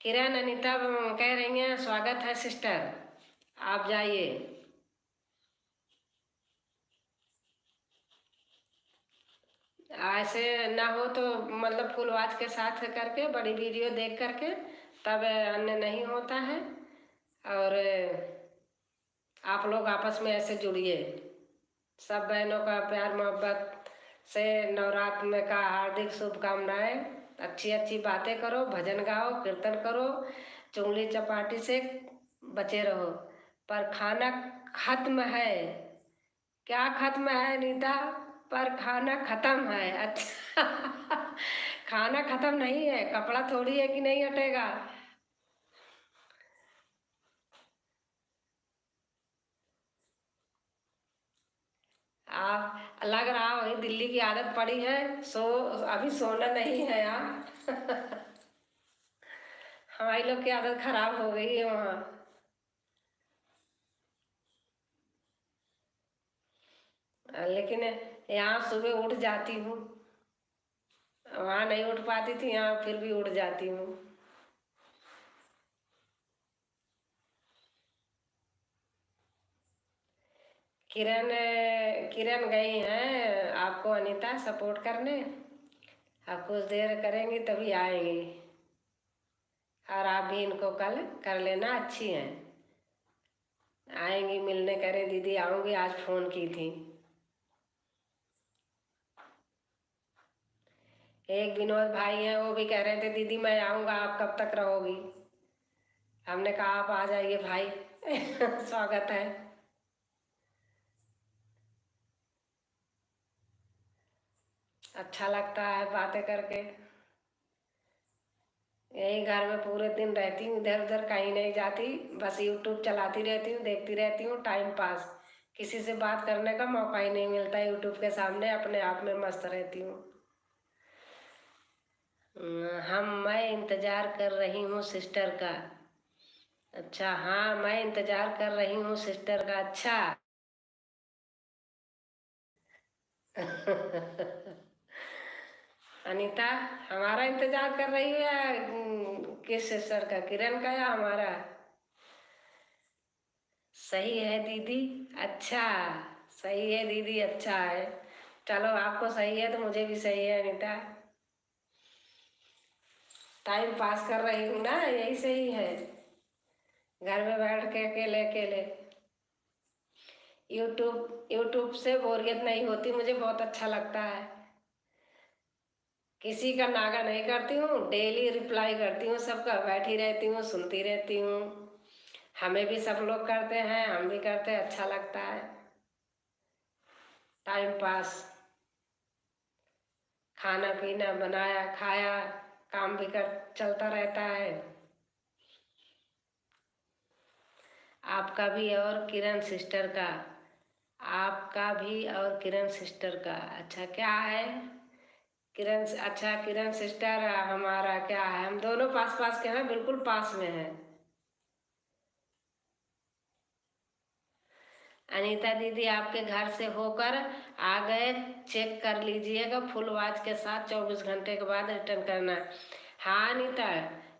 किरण अनीता कह रही हैं स्वागत है सिस्टर, आप जाइए। ऐसे ना हो तो मतलब फुल वॉच के साथ करके, बड़ी वीडियो देख करके, तब अन्य नहीं होता है। और आप लोग आपस में ऐसे जुड़िए। सब बहनों का प्यार मोहब्बत से नवरात्र का हार्दिक शुभकामनाएं। अच्छी अच्छी बातें करो, भजन गाओ, कीर्तन करो, चुगली चपाटी से बचे रहो। पर खाना खत्म है। क्या खत्म है नीता? पर खाना खत्म है। अच्छा खाना खत्म नहीं है, कपड़ा थोड़ी है कि नहीं हटेगा। आप लग रहा वही दिल्ली की आदत पड़ी है, अभी सोना नहीं है यार हमारी लोग की आदत खराब हो गई है वहाँ। लेकिन यहाँ सुबह उठ जाती हूँ, वहाँ नहीं उठ पाती थी, यहाँ फिर भी उठ जाती हूँ। किरण किरण गई हैं आपको अनीता सपोर्ट करने। अब कुछ देर करेंगी तभी आएंगी। और आप भी इनको कल कर लेना, अच्छी हैं, आएंगी मिलने, करें दीदी आऊँगी, आज फ़ोन की थी। एक विनोद भाई हैं, वो भी कह रहे थे दीदी मैं आऊँगा, आप कब तक रहोगी। हमने कहा आप आ जाइए भाई स्वागत है। अच्छा लगता है बातें करके। यही घर में पूरे दिन रहती हूँ, इधर उधर कहीं नहीं जाती, बस यूट्यूब चलाती रहती हूँ, देखती रहती हूँ, टाइम पास। किसी से बात करने का मौका ही नहीं मिलता, यूट्यूब के सामने अपने आप में मस्त रहती हूँ। मैं इंतज़ार कर रही हूँ सिस्टर का। अच्छा हाँ, मैं इंतज़ार कर रही हूँ सिस्टर का। अच्छा अनीता हमारा इंतजार कर रही है या किस सिस्टर का, किरण का या हमारा? सही है दीदी, अच्छा, सही है दीदी, अच्छा है। चलो आपको सही है तो मुझे भी सही है अनीता। टाइम पास कर रही हूँ ना, यही सही है। घर में बैठ के अकेले अकेले यूट्यूब से बोरियत नहीं होती, मुझे बहुत अच्छा लगता है। किसी का नागा नहीं करती हूँ, डेली रिप्लाई करती हूँ सबका, बैठी रहती हूँ, सुनती रहती हूँ। हमें भी सब लोग करते हैं, हम भी करते हैं, अच्छा लगता है। टाइम पास, खाना पीना बनाया खाया, काम भी कर चलता रहता है। आपका भी और किरण सिस्टर का, आपका भी और किरण सिस्टर का। अच्छा क्या है किरण, अच्छा किरण सिस्टर हमारा क्या है, हम दोनों पास पास के हैं, बिल्कुल पास में हैं। अनीता दीदी आपके घर से होकर आ गए, चेक कर लीजिएगा, फुल वॉच के साथ 24 घंटे के बाद रिटर्न करना। हाँ अनीता,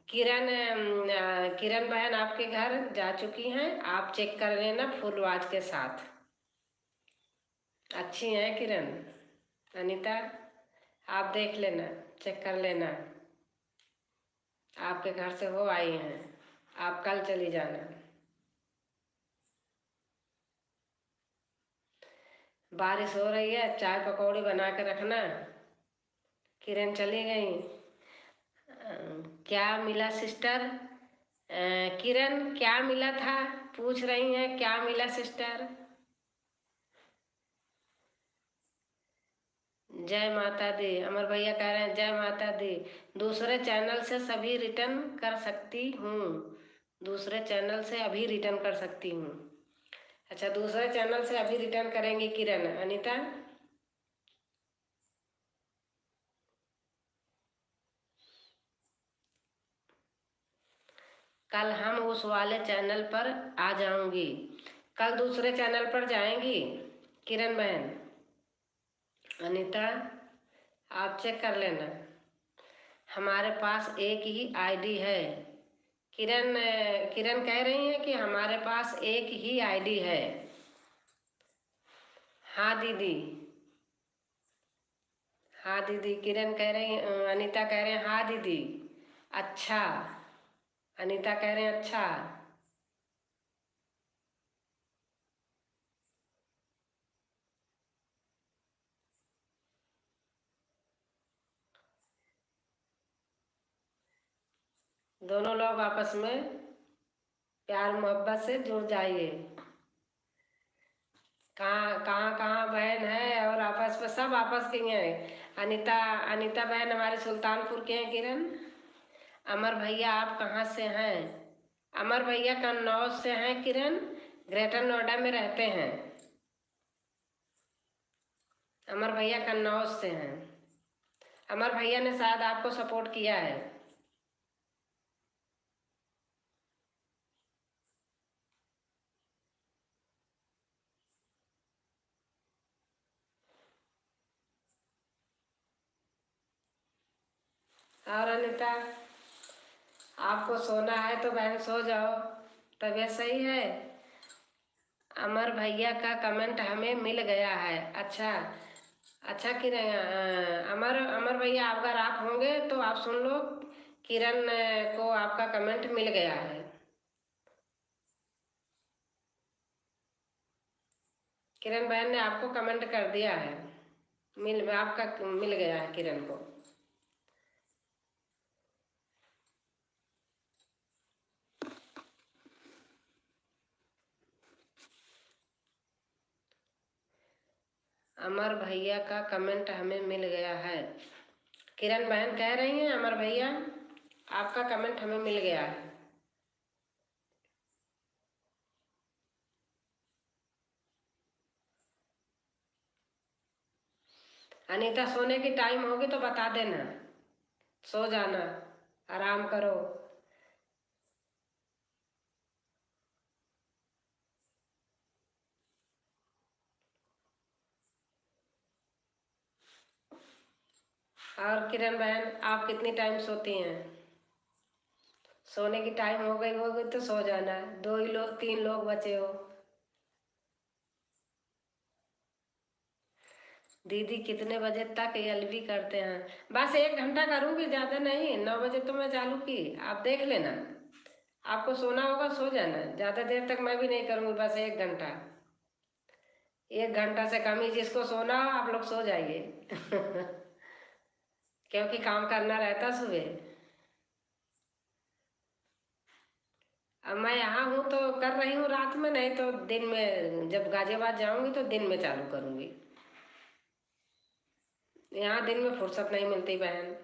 किरण बहन आपके घर जा चुकी हैं, आप चेक कर लेना फुल वॉच के साथ। अच्छी हैं किरण, अनीता आप देख लेना, चेक कर लेना। आपके घर से हो आई हैं, आप कल चली जाना। बारिश हो रही है, चाय पकौड़ी बना के रखना। किरण चली गई। क्या मिला सिस्टर? किरण क्या मिला था, पूछ रही हैं क्या मिला सिस्टर? जय माता दी, अमर भैया कह रहे हैं जय माता दी। दूसरे चैनल से सभी रिटर्न कर सकती हूँ, दूसरे चैनल से अभी रिटर्न कर सकती हूँ। अच्छा दूसरे चैनल से अभी रिटर्न करेंगी किरण। अनीता कल हम उस वाले चैनल पर आ जाऊंगी, कल दूसरे चैनल पर जाएंगी किरण बहन। अनीता आप चेक कर लेना, हमारे पास एक ही आईडी है। किरण किरण कह रही हैं कि हमारे पास एक ही आईडी है। हाँ दीदी, हाँ दीदी, किरण कह रही, अनीता कह रहे हैं हाँ दीदी। अच्छा, अनीता कह रहे हैं अच्छा। दोनों लोग आपस में प्यार मोहब्बत से जुड़ जाइए। कहाँ कहाँ कहाँ बहन है और आपस में सब आपस की हैं। अनीता अनीता बहन हमारे सुल्तानपुर के हैं किरण। अमर भैया आप कहाँ से हैं? अमर भैया कन्नौज से हैं किरण, ग्रेटर नोएडा में रहते हैं। अमर भैया कन्नौज से हैं। अमर भैया ने शायद आपको सपोर्ट किया है। और अनीता आपको सोना है तो बहन सो जाओ, तबीयत सही है। अमर भैया का कमेंट हमें मिल गया है। अच्छा अच्छा किरण, अमर अमर भैया अगर आप होंगे तो आप सुन लो, किरण को आपका कमेंट मिल गया है। किरण बहन ने आपको कमेंट कर दिया है, आपका मिल गया है किरण को। अमर भैया का कमेंट हमें मिल गया है। किरण बहन कह रही हैं अमर भैया आपका कमेंट हमें मिल गया है। अनीता सोने की टाइम होगी तो बता देना, सो जाना, आराम करो। और किरण बहन आप कितनी टाइम सोती हैं? सोने की टाइम हो गई होगी तो सो जाना, दो ही लोग तीन लोग बचे हो। दीदी कितने बजे तक एलबी करते हैं? बस 1 घंटा करूँगी, ज़्यादा नहीं। 9 बजे तो मैं चालू की, आप देख लेना। आपको सोना होगा सो जाना, ज़्यादा देर तक मैं भी नहीं करूँगी, बस 1 घंटा। 1 घंटा से कम ही जिसको सोना हो आप लोग सो जाइए क्योंकि काम करना रहता सुबह। अब मैं यहाँ हूँ तो कर रही हूँ रात में, नहीं तो दिन में जब गाजियाबाद जाऊँगी तो दिन में चालू करूँगी। यहाँ दिन में फुर्सत नहीं मिलती बहन।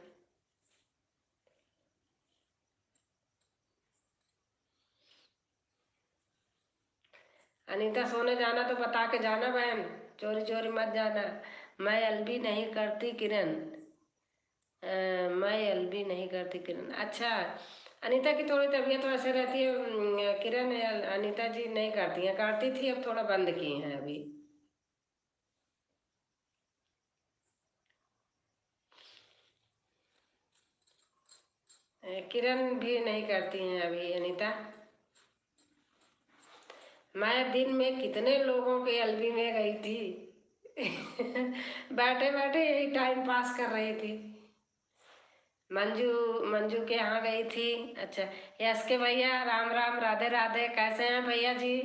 अनीता सोने जाना तो बता के जाना बहन, चोरी चोरी मत जाना। मैं एलबी नहीं करती किरण, मैं एलबी नहीं करती किरण। अच्छा, अनीता की थोड़ी तबीयत वैसे रहती है किरण। अनीता जी नहीं करती हैं, करती थी अब थोड़ा बंद की हैं अभी। किरण भी नहीं करती हैं अभी अनीता। मैं दिन में कितने लोगों के एलबी में गई थी बैठे बैठे यही टाइम पास कर रही थी। मंजू मंजू के यहाँ गई थी। अच्छा, यस के भैया राम राम, राधे राधे। कैसे हैं भैया जी?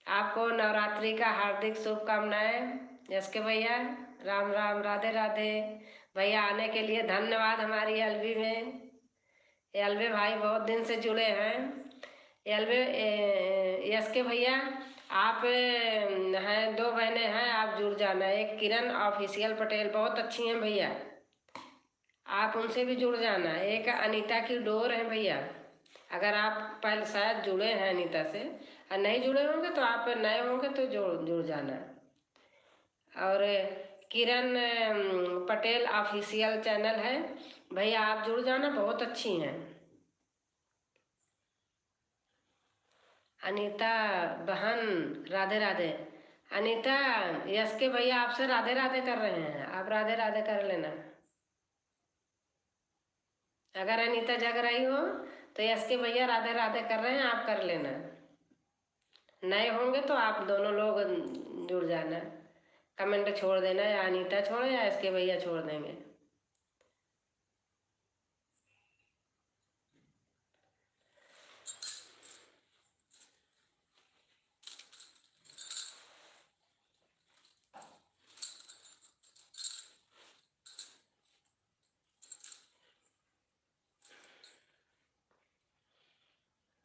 आपको नवरात्रि का हार्दिक शुभकामनाएं। यस के भैया राम राम, राधे राधे। भैया आने के लिए धन्यवाद हमारी एलबी में। एलबी भाई बहुत दिन से जुड़े हैं। एलबी यस के भैया आप हैं, 2 बहनें हैं, आप जुड़ जाना। एक किरण ऑफिशियल पटेल बहुत अच्छी हैं भैया, आप उनसे भी जुड़ जाना। एक अनीता की डोर है भैया, अगर आप पहले शायद जुड़े हैं अनीता से, और नहीं जुड़े होंगे तो आप नए होंगे तो जुड़ जुड़ जाना। और किरण पटेल ऑफिशियल चैनल है भैया, आप जुड़ जाना, बहुत अच्छी हैं। अनीता बहन राधे राधे। अनीता यस के भैया आपसे राधे राधे कर रहे हैं, आप राधे राधे कर लेना। अगर अनीता जग रही हो तो यस के भैया राधे राधे कर रहे हैं, आप कर लेना। नए होंगे तो आप दोनों लोग जुड़ जाना, कमेंट छोड़ देना, या अनीता छोड़े या यस के भैया छोड़ देंगे।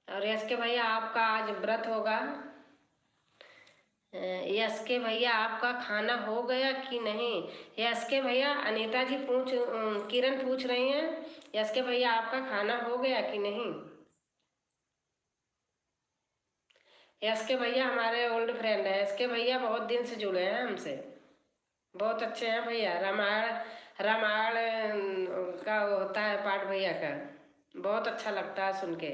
और यस के भैया आपका आज व्रत होगा। यस के भैया आपका खाना हो गया कि नहीं? यस के भैया अनीता जी किरण पूछ रही हैं, यस के भैया आपका खाना हो गया कि नहीं? यस के भैया हमारे ओल्ड फ्रेंड हैं, यस के भैया बहुत दिन से जुड़े हैं हमसे, बहुत अच्छे हैं भैया। रामायण रामायण का वो होता है पाठ भैया का, बहुत अच्छा लगता है सुन के।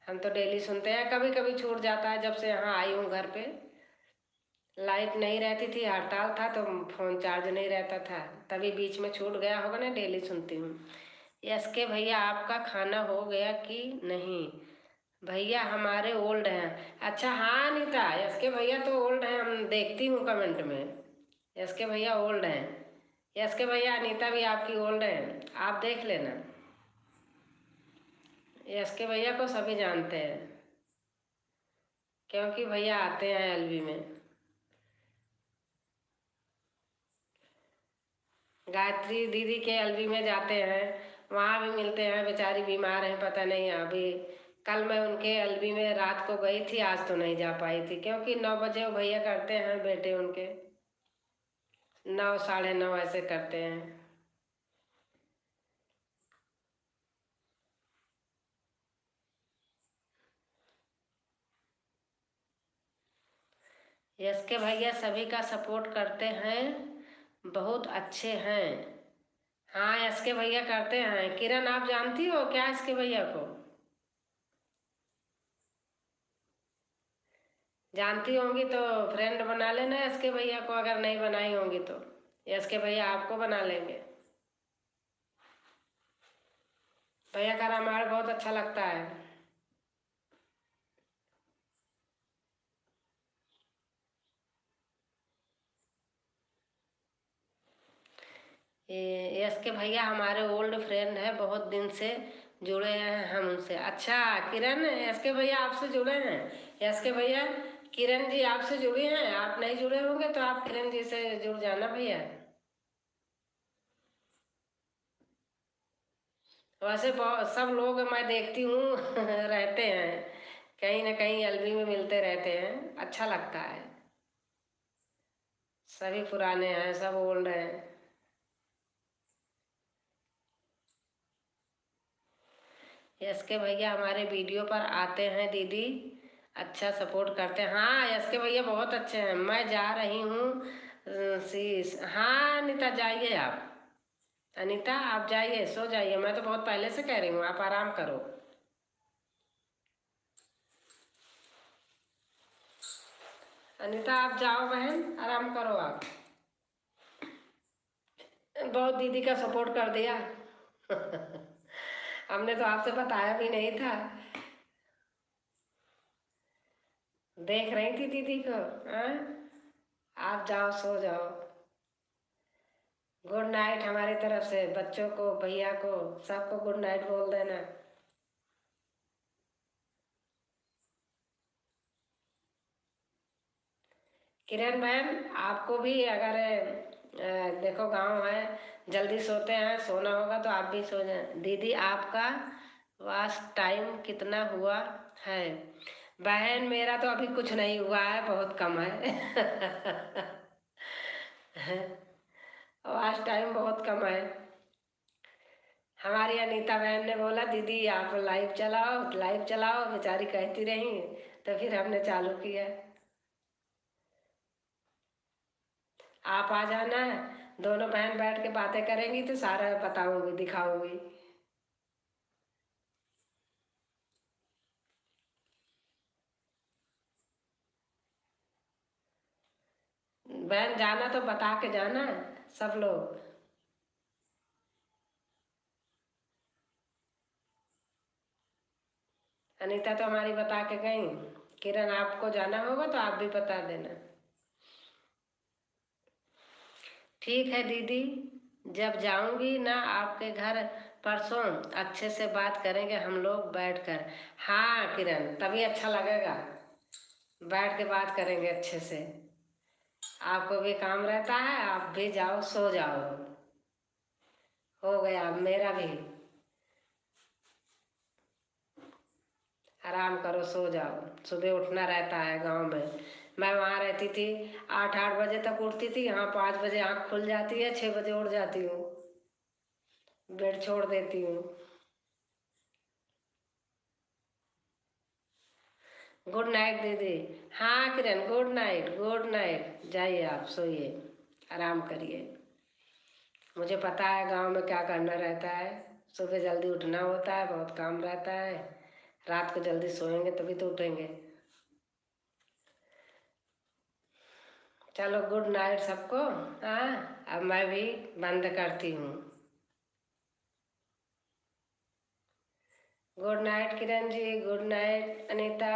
हम तो डेली सुनते हैं, कभी कभी छूट जाता है। जब से यहाँ आई हूँ घर पे लाइट नहीं रहती थी, हड़ताल था तो फ़ोन चार्ज नहीं रहता था, तभी बीच में छूट गया होगा ना। डेली सुनती हूँ। यस के भैया आपका खाना हो गया कि नहीं? भैया हमारे ओल्ड हैं। अच्छा हाँ अनीता, यस के भैया तो ओल्ड हैं, हम देखती हूँ कमेंट में। यस के भैया ओल्ड हैं। यस के भैया अनीता भी आपकी ओल्ड हैं, आप देख लेना। यस के भैया को सभी जानते हैं क्योंकि भैया आते हैं एलबी में। गायत्री दीदी के एलबी में जाते हैं, वहाँ भी मिलते हैं। बेचारी बीमार हैं, पता नहीं अभी। कल मैं उनके एलबी में रात को गई थी, आज तो नहीं जा पाई थी क्योंकि 9 बजे वो भैया करते हैं, बेटे उनके 9 साढ़े 9 ऐसे करते हैं। यस के भैया सभी का सपोर्ट करते हैं, बहुत अच्छे हैं। हाँ यस के भैया करते हैं। किरण आप जानती हो क्या यस के भैया को? जानती होंगी तो फ्रेंड बना लेना यस के भैया को, अगर नहीं बनाई होंगी तो यस के भैया आपको बना लेंगे। भैया का रामायण बहुत अच्छा लगता है। यस के भैया हमारे ओल्ड फ्रेंड है, बहुत दिन से जुड़े हैं हम उनसे। अच्छा किरण, यस के भैया आपसे जुड़े हैं? यस के भैया किरण जी आपसे जुड़े हैं? आप नहीं जुड़े होंगे तो आप किरण जी से जुड़ जाना भैया। वैसे बहुत सब लोग मैं देखती हूँ रहते हैं, कहीं ना कहीं एलबी में मिलते रहते हैं, अच्छा लगता है। सभी पुराने हैं, सब ओल्ड हैं। यस के भैया हमारे वीडियो पर आते हैं दीदी, अच्छा सपोर्ट करते हैं। हाँ यस के भैया बहुत अच्छे हैं। मैं जा रही हूँ हाँ अनीता जाइए आप, अनीता आप जाइए, सो जाइए। मैं तो बहुत पहले से कह रही हूँ आप आराम करो। अनीता आप जाओ बहन, आराम करो आप। बहुत दीदी का सपोर्ट कर दिया हमने तो आपसे बताया भी नहीं था। देख रही थी दीदी को। हाँ आप जाओ, सो जाओ। गुड नाइट हमारी तरफ से, बच्चों को, भैया को, सबको गुड नाइट बोल देना। किरण बहन आपको भी अगर देखो गांव है, जल्दी सोते हैं, सोना होगा तो आप भी सो जाए। दीदी आपका वास टाइम कितना हुआ है? बहन मेरा तो अभी कुछ नहीं हुआ है, बहुत कम है वास टाइम बहुत कम है। हमारी अनीता बहन ने बोला दीदी आप लाइव चलाओ, लाइव चलाओ, बेचारी कहती रही, तो फिर हमने चालू किया। आप आ जाना, दोनों बहन बैठ के बातें करेंगी तो सारा बताऊंगी, दिखाऊंगी। बहन जाना तो बता के जाना सब लोग। अनीता तो हमारी बता के गई। किरण आपको जाना होगा तो आप भी बता देना। ठीक है दीदी, जब जाऊंगी ना आपके घर परसों, अच्छे से बात करेंगे हम लोग बैठकर। हाँ किरण तभी अच्छा लगेगा, बैठ के बात करेंगे अच्छे से। आपको भी काम रहता है, आप भी जाओ, सो जाओ। हो गया मेरा भी, आराम करो, सो जाओ। सुबह उठना रहता है गांव में। मैं वहाँ रहती थी, 8-8 बजे तक उठती थी, यहाँ 5 बजे आँख खुल जाती है, 6 बजे उठ जाती हूँ, बेड छोड़ देती हूँ। गुड नाइट दीदी। हाँ किरण गुड नाइट, गुड नाइट, जाइए आप सोइए, आराम करिए। मुझे पता है गांव में क्या करना रहता है, सुबह जल्दी उठना होता है, बहुत काम रहता है, रात को जल्दी सोएंगे तभी तो उठेंगे। चलो गुड नाइट सबको। हाँ अब मैं भी बंद करती हूँ। Good night Kiran ji, good night Anita,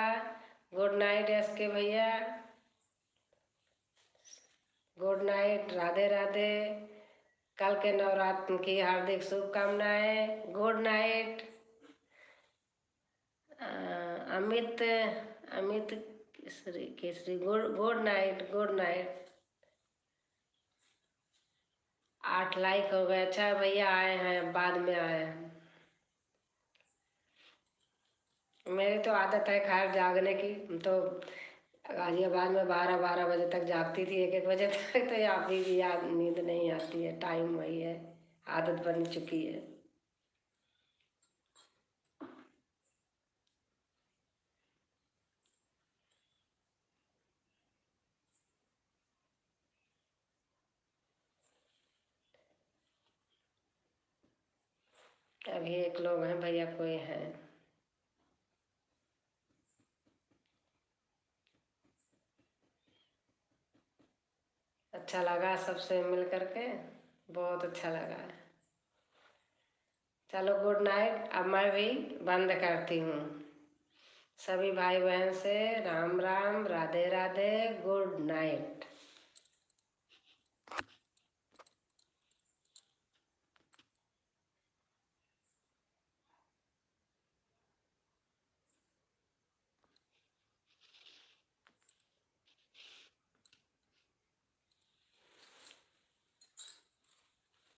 good night S K भैया, गुड नाइट, राधे राधे। कल के नवरात्र की हार्दिक शुभकामनाएं। Good night. Amit Amit Kesari Kesari, good good night, good night. 8 like हो गए। अच्छा भैया आए हैं, बाद में आए हैं। मेरी तो आदत है खैर जागने की, तो गाजियाबाद में 12-12 बजे तक जागती थी, 1-1 बजे तक, तो अभी भी याद नींद नहीं आती है, टाइम वही है, आदत बन चुकी है। अभी एक लोग हैं भैया, कोई हैं। अच्छा लगा सबसे मिल करके, बहुत अच्छा लगा। चलो गुड नाइट, अब मैं भी बंद करती हूँ। सभी भाई बहन से राम राम, राधे राधे, गुड नाइट।